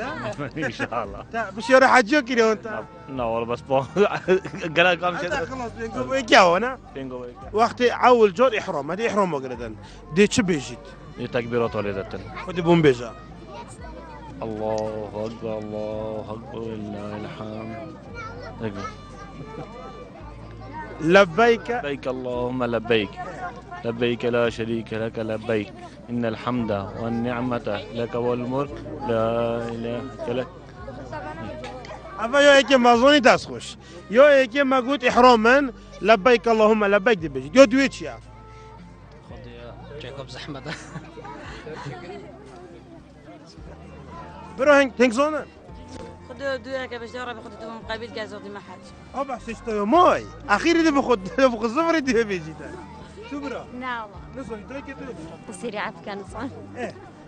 ان شاء الله بس يا حجو كده وانت لا والله بس قال كم شيء خلاص بينغوف يكاو انا وقت اول جور احرام هذه احرام وقردن دي تشبيجيت دي تكبيرات وليدتن ودي بومبيجا الله اكبر الله اكبر ولله الحمد لبيك لبيك اللهم لبيك لبيك لا شريك لك لبيك إن الحمد والنعمة لك والملك لا إله إلا لك أفا يو إيكي مازوني تاسخوش يو إيكي ما قلت إحراما لبيك اللهم لبيك دي بيجي يو دويتش يا خذ جاكوب زحمة بروح هنك زونا خذ دويا كيفاش دار باخذ دوم قبيل كازودي ما حاج أبا سيشتو ماي أخيرا دي باخذ صفر دي بيجي شو برا نعم نصوني دويكي دوي تصيري عف كان صان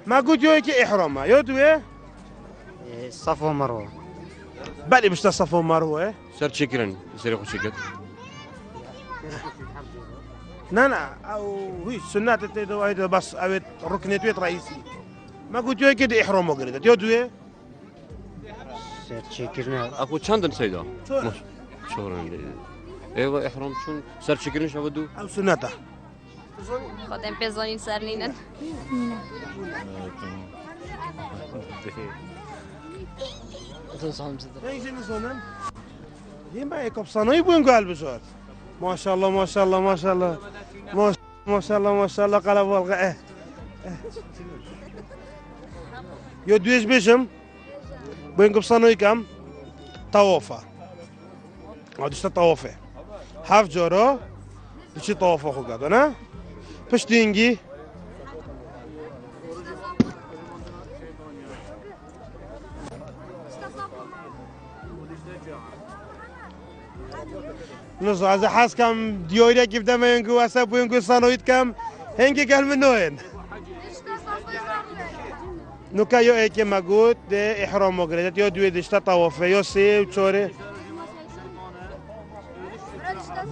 ما قلت يو إيكي إحراما يو دوي صفا ومروة بالي مش صفا ومروة صار شكرا يصير ياخذ شيكات لا او هي سنات تيدو هيدا بس اويت ركنيت رئيسي ما قلت يو كده احرام وقريت يو دوي شكرنا اكو چندن سيدا شكرا ايوه احرام شون صار شكرا شو او سنته خودم بزنین سرنینن ايش نسونن يما يكب صنايع بوين قال بزور ما شاء الله ما شاء الله ما شاء الله ما شاء الله ما شاء الله قال والغ يو دويش بيشم بوين قب صنايع كم طوافه هذا شتا طوافه هاف جورو شي طوافه خو قاد انا بشتينجي نزاز حس كم ديوريا كيف دم ينقو أسب وينقو صانويت كم هنگي قال من نوين نوكا يو ايكي ماغوت دي إحرام مغرجت يو دوي دشتا طوافه يو سي وچوري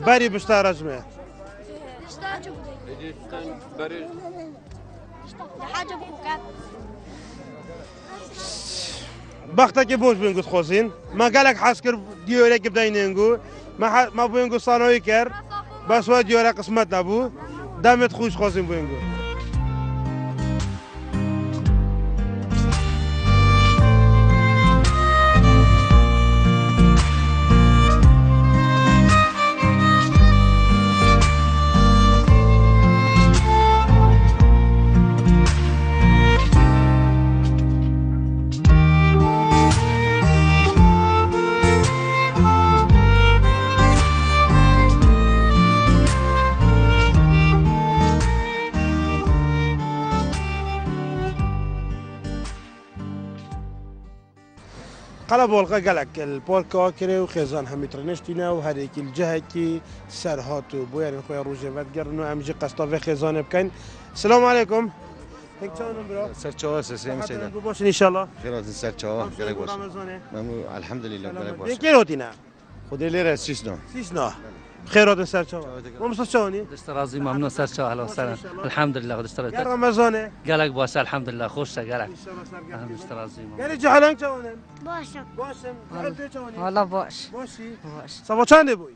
باري بشتا رجمه بختك بوش بينقو خوزين ما قالك حاسكر ديوريا كيف داين ينقو ما بينقو صانوي كر بس وا ديوريا قسمت نبو دامت خوش خوزين بينقو قلب والقا قالك البولكا كري وخيزان هم يترنشتينا وهذيك الجهة كي سرهاتو بويا خويا روجي فاتقرنو امجي قسطافي خيزان بكين. السلام عليكم. هيك تشاون برو. سرچاوا سسیم سیدا. باش ان شاء الله. خیرات سرچاوا گلک باش. ممنون الحمد لله گلک باش. کی روتینا؟ خدای لیره سیسنا. سیسنا. خيرات سرچاوا. ما مستشوني؟ دست رازي ممنون سرچاوا اهلا وسهلا. الحمد لله دست رازي. رمضان. قالك باش الحمد لله خوش قالك. دست رازي. يعني جهلان تشاونن. باشم والله باش باشي صبا چنده بوی؟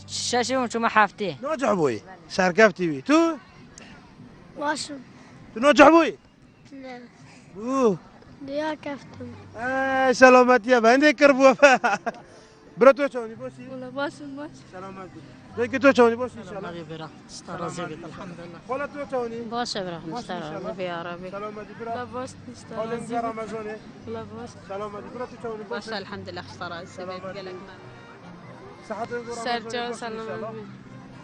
ششم شما هفته ناجح بوی سرکفتی بی تو؟ باشم تو ناجح بوی؟ نه بو دیا کفتم سلامتی بنده کربو برا تو چونی باشی؟ والله باشم سلامت تو که تو چونی باشی ان شاء الله برا استرازي الحمد لله خاله تو چونی؟ باشه برا مستراضي يا ربي سلامتی برا لا باش حالن استرازي رمضانه لا باش سلامتی برا تو چونی باشه الحمد لله استراضي قالك صحت سرجا سلام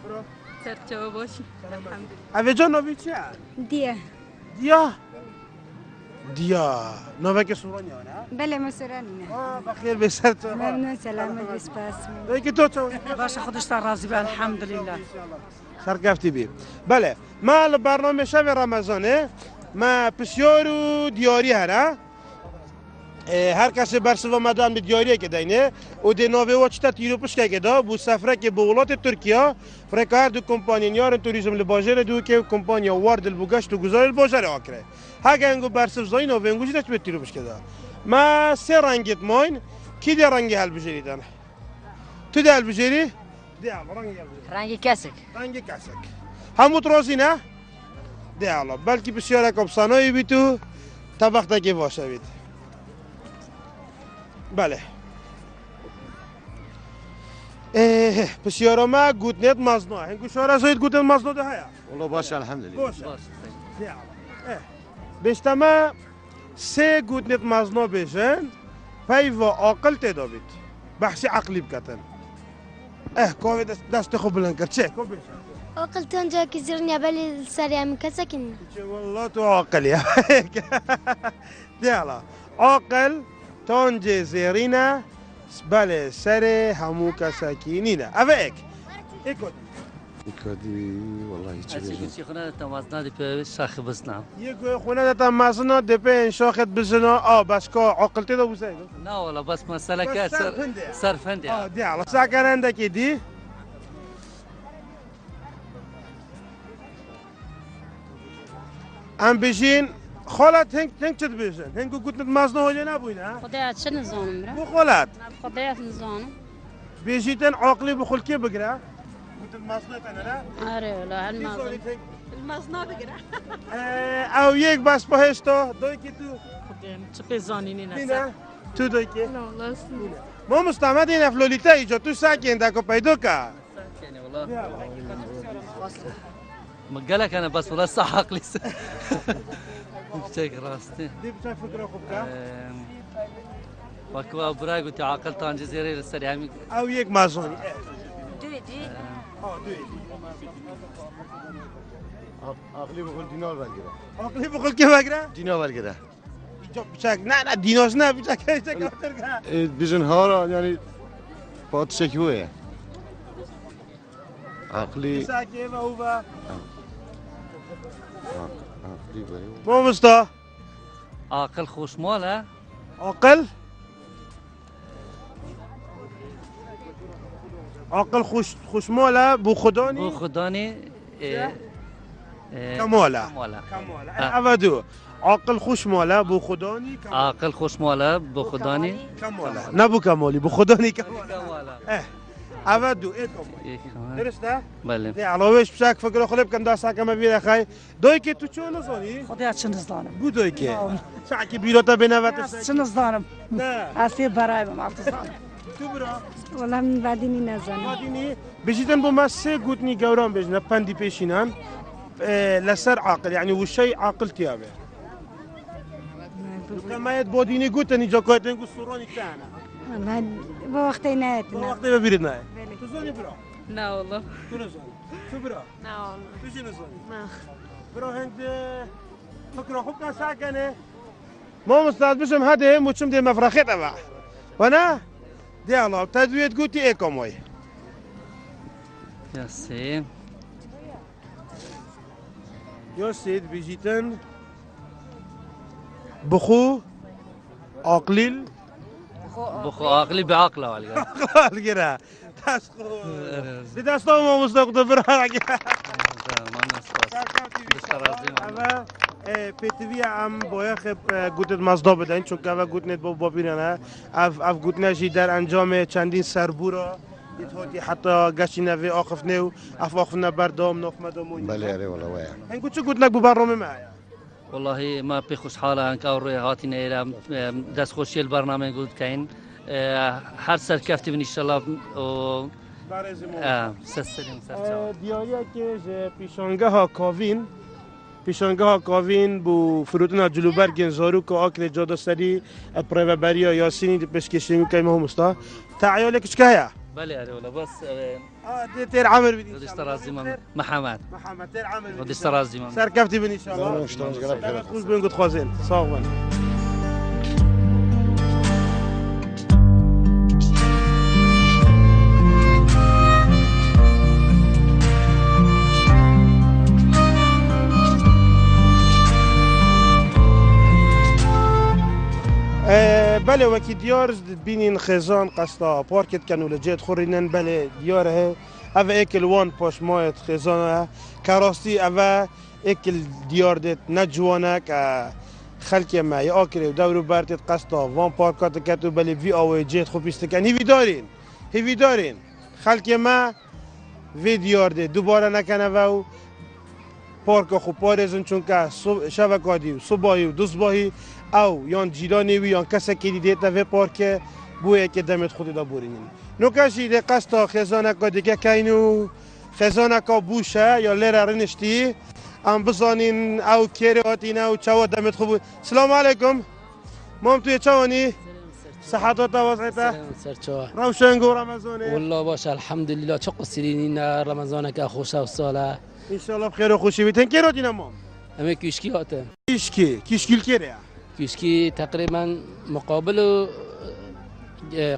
برا سرجا باشی الحمد اوه جان نوی چیه؟ دیا دیا نوه که سورانیا نه؟ بله مسرانیه بخیر به سر تو ممنون سلامت بسپاس تو که تو چونی؟ باشه خودش راضی به الحمد لله سرکفتی بی بله ما برنامه شب رمضانه ما بسیار و دیاری هره هر کسی برسوا مدام به دیاریه که دینه و دی نوه وچتا تیرو پشکه که دا بو سفره که به ولات ترکیه فرکار دو کمپانی نیارن توریزم لباجر دو که کمپانی وارد البوگشت و گزار الباجر آکره هاگه انگو برسو زای نوه انگو جیدش به تیرو پشکه دا ما سه رنگت ماین کی دی رنگی هل بجری دن تو دی هل بجری؟ دی هل رنگی هل بجری رنگی کسک رنگی کسک هموت رازی نه؟ دی هل بلکی بسیار کبسانایی بی تو طبقه که باشه بید بله بسیار ما گوتنت مزنا هنگو شورا زاید گوتنت مزنا ده هیا والله باشه الحمد لله. باشه بیشتما سه گوتنت مزنا بشن پی و عاقل تدا بید بحثی عقلی بکتن کوه دست خوب بلند کرد چه؟ کوه بشن عقل تنجا که زیرنیا بلی سریا میکسکن والله تو عاقلی دیالا عاقل تانج زیرینه بله سر همو کسکینینه اوه ایک کدی والله هیچی بگم چی خونه تمازنا دی په شاخ بزنم یک خونه دتا مازنا دی په شاخت بزنا بس کا عقلتی دو بوسه نه والله بس مسئله که سرفندی دی الله ساکننده کی دی ام بجین خالت هنگ چت بیشن هنگو گوتنت مازنا هولی نبوی نه خدای چه نزانم برا بو خالت خدای نزانم بیشیتن عقلی بخول کی بگره گوتنت مازنا تنه آره ولا المازنا بگیره او یک بس پاهشتا دوی کی تو چه بزانینی نه تو دوی کی لا والله ما مستعمد این افلولیتا ایجا تو ساکن دکو پیدا که يعني والله ما قالك انا بس والله صح عقلي بشيك راستي دي بتاع فكره خوبك وكوا براغو تي عقلت عن جزيره للسريامي او يك مازوني دوی دوي عقلی بخول دینار بگیره عقلی بخول کی بگیره دینار بگیره بچاک نه دیناش نه بچاک بیژن ها را یعنی پادشاه کیه عقلی ساكي وهو عقلی بری مو مستا عاقل خوش ماله عقل عقل خوش ماله بو خداني بو خداني كماله كماله ابدو عقل خوش ماله بو خداني عاقل خوش ماله بو خداني كماله نبو كمالي بو خداني كماله ابدو ايه كمالي درسته بله دي علاوهش بشك فكر خلب كم داسا كما بير خاي دوي که تو چه نزانی خدا چه نزدانم بو دوي که ساعه بیروتا بنوات چه نزدانم نه اصلی برای من افزان تو برا والله من بعدینی نزنم بعدینی بجيتن بما سي قوتني قوران بجنا باندي بيشينان لسر عاقل يعني وشي عاقل تيابه كما يد بوديني قوتني جاكوتن قو سوروني تاعنا والله بوقتي ناتنا وقت ببيردنا تزوني برا لا والله تنزوني شو برا لا والله تجي نزوني ما برا هند فكرة خوبنا ساكنة ما مستعد بشم هذا وشم دي مفرخت أبع وانا دي الله تدوية قوتي ايه كموي يا سيد يا سيد بيجيتن بخو عقليل بخو عقلي بعقله والله قال كده تاسخو بداستو ما مستقد برا اما پیتوی هم باید گوتت مزدا بدن چون که گوت نت با بیرانه اف گوت نشی در انجام چندین سربورا یه حتی گشتی نوی آخف نیو اف آخف نبردام ناف مدامونی بله اره والله ویا هنگو چه گوت نک بو برنامه معایا والله ما بي خوشحالة انك روی هاتين الى دست خوشی البرنامه قلت كاين هر سركفتي ان شاء الله و سسرين دیاریه که پیشانگاه کاوین بو فرودنا جلوبر گنزارو که آکل جاده سری پریوبریا یاسینی پشکشی میکنیم هم مستا تعیال کش که بله اره ولا بس تیر عمر بدی ودي اشتراز محمد تیر عمر ودي اشتراز سرکفتی بن ان شاء الله خوش بین قد خوازين صاغبا بله وکی دیار بینین خزان قصدا پارکت کنو لجیت خورینن بله دیاره اوه اکل وان پاش مایت خزانه کراستی اوه اکل دیار دیت نجوانه که خلکی ما یا آکره و دورو برتید قصدا وان پارکات کتو بله وی آوه جیت خوب بیسته کن هیوی دارین خلکی ما وی دیار دیت دوباره نکنه و پارک خوب پارزن چون که شبکادی و صبحی و دوزباهی او یان جیرانی وی یان کسی که دیده و پارک بویه که دمت خودی دا بورینین نو کشی ده قصدا خزانه که دیگه کینو خزانه که بوشه یا لره رنشتی ام بزانین او کری آتینه و چوا دمت خوب سلام علیکم مام توی چوانی صحتات وضعیته سرچوه روشنگو رمضانه والله باشه الحمدلله چه قصیرین رمضانه که خوشه و ساله انشالله بخیر و خوشی بیتن کی راتینه مام همه کشکی هاته کشکیل کره کشکی تقریبا مقابل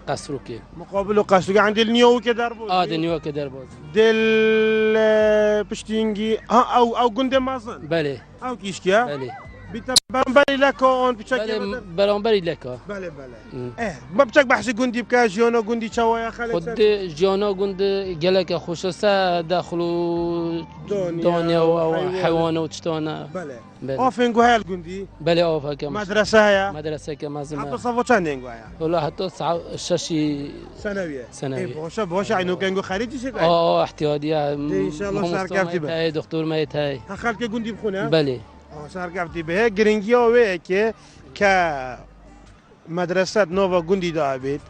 قصروكي مقابل قصروكي عند النيو كدار بوز دنيو كدار بوز دل بشتينجي او جندي مازن بله او كيشكيا بله بتبرمبري لك اون بله برمبري لك بله ما بتشك بحث جندي بكا جيونا جندي شوايا خالد خد جيونا جندي جلك خصوصا داخلوا دنيا وحيوان وتشتونا بله اوفنجو هاي الجندي بله اوفا كم مدرسه هيا مدرسه كما زمان حتى صفو كان هيا والله حتى شاشي ثانويه باشه عينو كانجو خارجي شي احتياطيه ان شاء الله صار كافتي هاي دكتور ميت هاي خالك جندي بخونه بله صار كافتي به گرنگي اوه که مدرسه نووا گندی دا بید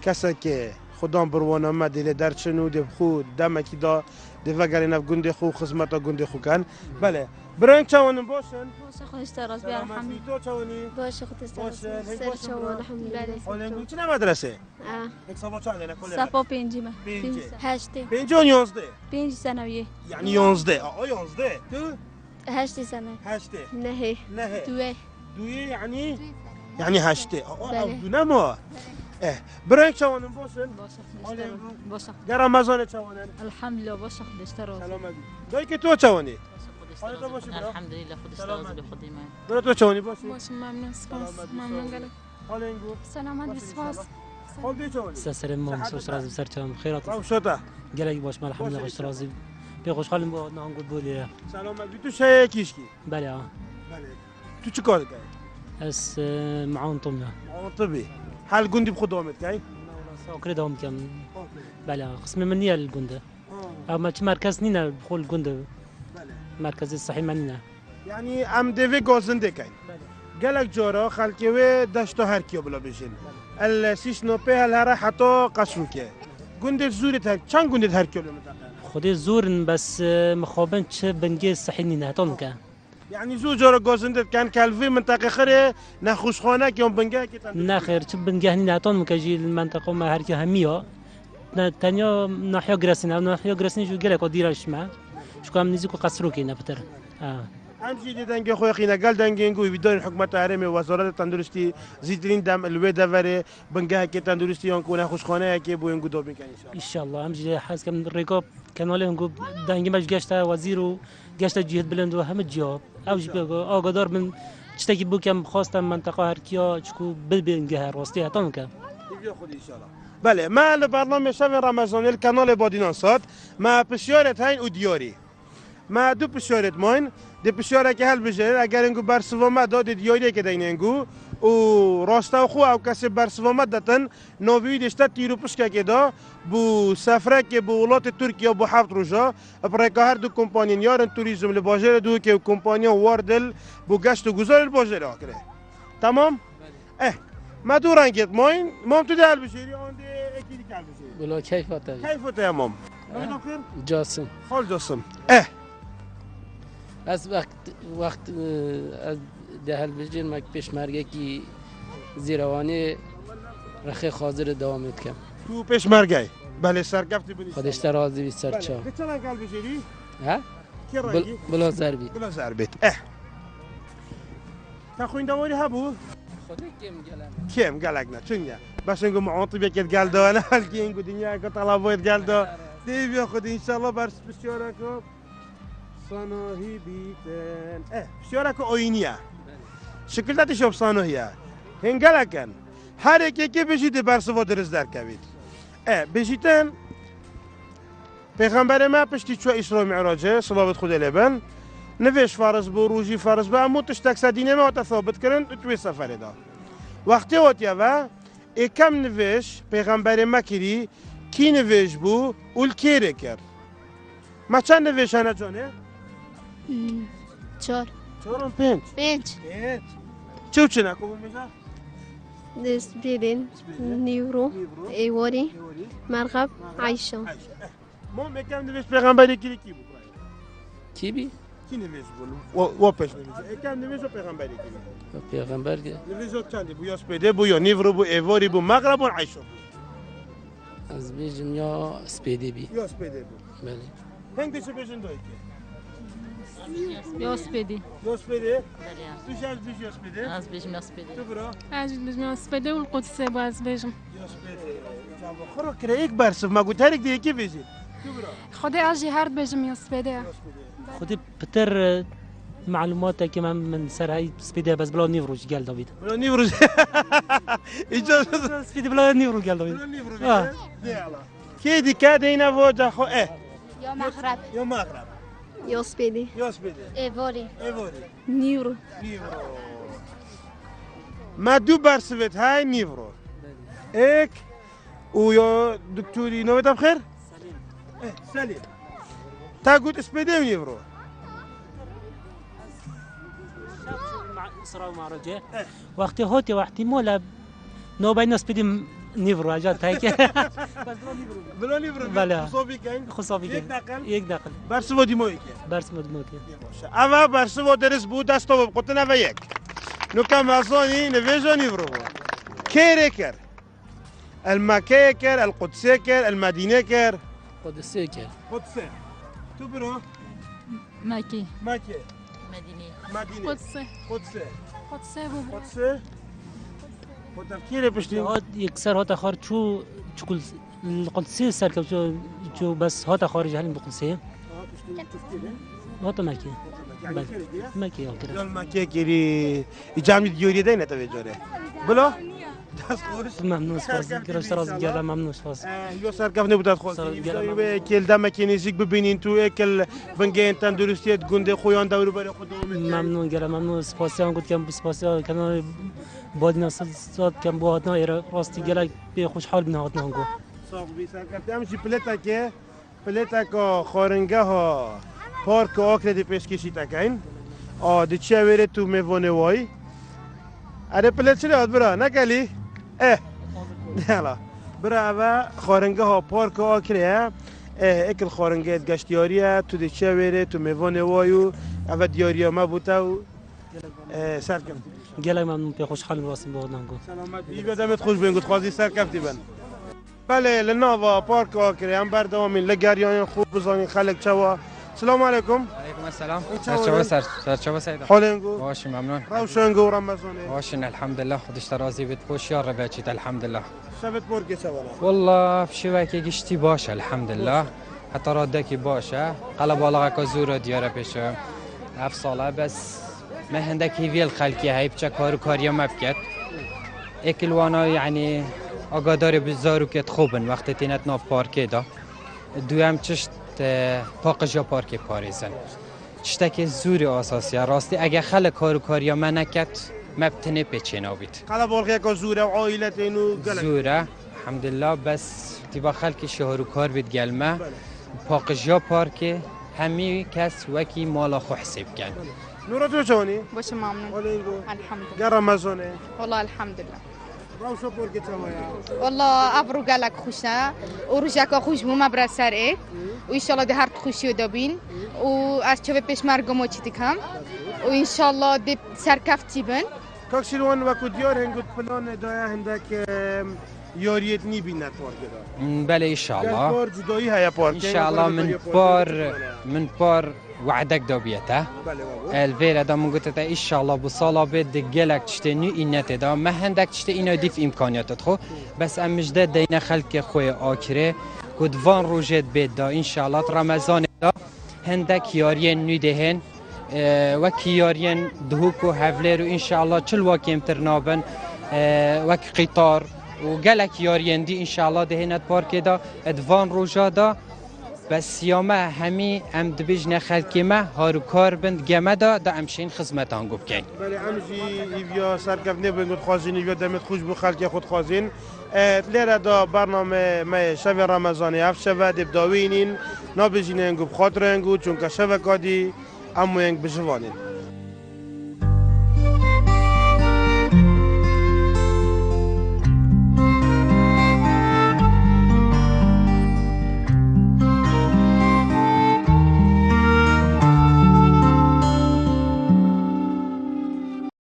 کسی که خودم بروانه مدیره در چنو دب خود دمکی دا دفعه نف گندی خو خدمت گندی خو کن بله برنگ چوانم باشن باشه خود استراز بیا الحمد تو چوانی باشه خود استراز سر چوان الحمد لله چه مدرسه اه حساب چند نه کلا صفا 5 8 5 و 11 5 ثانویه یعنی 11 11 تو 8 سنه 8 نه نه دوه يعني 8 او دو نما برنگ چوانم باشن باشه گر رمضان چوانن الحمدلله باشه خودش راضی سلامتی دایی که تو چوانی الحمدلله خودش راضی به خودی من برو تو چوانی باشه باشه ممنون سپاس ممنون گلک حال اینگو سلامت سپاس حال دی چوانی سر ما سوس راضی سر چم خیرات او شتا گلک باش الحمد لله خوش راضی به خوشحالم با نانگو بولی سلامتی تو شی کیشکی بله بله تو چی کار کردی اس معاون طمنا معاون طبي حال جندي بخد دوامت كاي ساكر دوام كم بله قسم مني الجندة اما مركز نينا بخول الجندة مركز الصحي مننا يعني ام ديفي غوزنده كاي قالك جورا خالكي دشتو هركيو بلا بيجين السيش نوبي هالهرا حتى قشروكي جندة زورت هر كان جندة هركيو خودي زورن بس مخابن چه بنجي الصحي نينا هتون كان يعني زو جورا غوزنده كان كالفي منطقه خير نخوش خانه كيوم بنجا كي نخير چه بنجي هني هتون مكجي المنطقه ما هركي هميو تانيو ناحية جراسين أو ناحية جراسين شو قالك وديرش ما شو كم نزيكو قصروكي نبتر همچی دیدن که خوی خیلی گل دنگینگو ویدار حکومت عرمی وزارت تندرستی زیدرین دم الوی دوره بنگه که تندرستی آن کنه خوشخانه که بوینگو دو میکنی ان شاء الله همچی حس کم ریکاب کانال هنگو دنگی مش گشت وزیر و گشت جهت بلند و همه جواب اوج بگو آگادار من چتکی بو کم خواستم منطقه هر کیا چکو بنگه راستی حتى ممکن خود ان شاء الله بله ما البرنامج شب رمضان الكانال بادینانسات ما بشارت هین و دیاری ما دو بشارت ماین دی بشاره که هل بجه اگر انگو برسوامت داد دیاری که دین انگو و راستا خو او کسی برسوامت داتن نووی دشتا تیرو پشکه که دا بو سفره که بو ولات ترکیه بو 7 روزا برای هر دو کمپانی یارن توریسم لباجر دو که کمپانی واردل بو گشت و گذار الباجر آکره تمام ما دو رنگت ماین مام تو دل بشیری آن دی اکی کل بشیری بلا کیفاته کیفاته یا مام جاسم حال جاسم از وقت از دهل بجین مک پیشمرگه کی زیروانی رخی حاضر دوام کم تو پیشمرگه بله سرگفتی بودی خودش راضی بی سرچا به چه رنگ بشیری ها بلا ضربی بلا ضربت تا خوین دواری هبو خودی کم گلک نه چونگه بس انگو معاطبه که گل دو نه هلکی انگو دنیا که طلبات گل دو دیویا خود انشالله برس بسیاره که صناهی بیتن بسیاره که آینیه شکل داتی شب صناهیه هنگلکن هر یکی که بشید برسوا درست در کوید بشیدن پیغمبر ما پشتی چو اسراء معراجه صلوات خود لبن نویش فرض بو روزی فرض بو امو تشتک سدینه ما ثابت کردن توی سفر دا وقتی وقتی و کم نویش پیغمبر ما کری کی نویش بو اول کیره کرد ما چند نویش هنه جانه؟ 4 4 و 5 چه چه نکو میشه؟ دسبیرین نیورو ایواری مرغب عایشه ما میگم نویش پیغمبری کی کی بود کی بی کی نویش بود و پیش نویش کم نویش پیغمبری کی پیغمبر کی نویش چندی بو یاس پیده بو یا نیورو بو ایواری بو مغرب و عایشه از بیجم یا سپیده بی یا سپیده بو بله هنگ دیشه بیشن دایی که يوسبيدي يوسبيدي تو شاش بيش يوسبيدي از بيجم يوسبيدي تو برا اجل بيجم يوسبيدي والقدس باز بيجم يوسبيدي جابو خرو كريك برسف ما قلت لك دي كيف يجي تو برا خدي اجي هارد بيجم يوسبيدي خودی بتر معلومات که من سر های سپیده بس بلا نیوروش گل داوید بلا نیوروش اجازه سپیده بلا نیورو گل داوید بلا نیورو کی دی که دینا وجه خو یا مغرب یا مغرب يوسبيدي ايفوري نيورو ما دو برسوت هاي نيفرو ايك ويا دكتوري نويت بخير سليم تا قلت اسبيدي ونيفرو اسراء ومعراجه وقتی هوتی وقتی مولا نو بین اسپیدی نیورو اجازه هایی بلا نیورو بله خصوصی کن یک دقل برسوا دیمویی که برسوا دیمویی که اما برسوا درس بود دست و قطع نو یک نو کم ازانی نویجا نیورو کیره کر المکه کر القدسه کر المدینه کر قدسه کر قدسه تو برو مكي مدينه مدینه قدسه قدسه قدسه بو قدسه خود تفکیر پشتی هات یک سر هات خار چو چکل القدسية سر كم شو بس هات خارج هالين بقدسية هات مكي مكي دل مكي كيري إجامة ديوري ده نتابع جوره بلا ممنون سپاس گرشت راز گردم ممنون سپاس یا سرکف نبودد خواستیم کل دم کنیزیک ببینین تو اکل بنگین تندرستیت گنده خویان دورو برای خودمون ممنون گردم ممنون سپاسیان گفت کم سپاسیان کنار بادینا ساد کم با هاتنا ایرا راستی گلک به خوشحال بنا هاتنا هنگو صاحب بی سرکف همچی پلیتا که خارنگه ها پارک آکر دی پیشکشی تکین دی چه ویره تو میوانه وای اره پلیت چلی آد برا نکلی نه برا و خارنگه ها پارک آکره اکل خارنگه گشتیاریه تو دی چه ویره تو میوانه وایو او دیاریا ما بوده و سرکف گلک ممنون به خوشحال راستیم با هاتنا هنگو سلامت بی دمت خوش بین گفت خوازی سرکف دیبن بله لناوا پارک آکره هم بردوامین لگریان خوب بزانین خلق چوا السلام علیکم. علیکم السلام. سرچوبه سرچوبه سعید. حالینگو. باشیم ممنون. روشنگو رمضانه. باشین الحمدلله خودش ترازی بید خوش یار ربچید الحمدلله. شبت پارک چوالا. والله بشوی که گشتی باشه الحمدلله. حتی راده کی باشه. قلب بالا که زور دیاره پیشه. 7 ساله بس ما هندکی ویل خلقی هایی بچه کاریا مبکت. اکلوانا یعنی آگاداری بزارو که خوبن وقتی تینت ناف پارکی دا. دوام چشت پاقجا پارک پاریزن چشتک زور اساسیه راستی اگه خلق کاریا منکت مبتنه پیچینا بید قلب بالغی که زوره و عائلت اینو گلک زوره الحمدلله بس تیبا خلق شهر و کار بید گلمه پاقجا پارک همی کس وکی مالا خو حساب کن نورا تو چونی؟ باشه ممنون الحمدلله گر رمضانه والله الحمدلله روشا پارک چوایا والله ابرو گلک خوشه و روزکا خوش بوم برای سر اید و انشالله ده هر خوشی و دابین و از چه پیش مرگم و چی کم و انشالله ده سرکفتی بن کاکسیلوان وکو دیار هنگود پلان دایا هندک یاریت نی بین نتوار گدا بله انشالله بار جدایی های پارک انشالله من بار وعدك دوبيته الفيرا دا من قلت ان شاء الله بصاله بد جلك تشتني انت دا ما عندك تشتي انه دي في امكانيات خو بس ام مجدد دينا خلق خويا اكره كود فان روجت بيد دا ان شاء الله رمضان دا عندك يارين ندهن وكيارين دهوكو هفلر ان شاء الله كل واكيم ترنابن وك قطار وجلك يارين دي ان شاء الله دهنت بارك دا ادفان روجا دا بس یامه همی ام دبیج خلقی ما هارو کار بند گمه دا امشین خدمت آنگو بکن. بله امشی ایویا سرکف نبینگود خوازین ایویا دمت خوش بو خلقی خود خوازین. لیره دا برنامه ما شب رمضانی هفت شب دب داوینین نابجین انگو بخاطر انگو چون که شب کادی امو انگ بجوانین.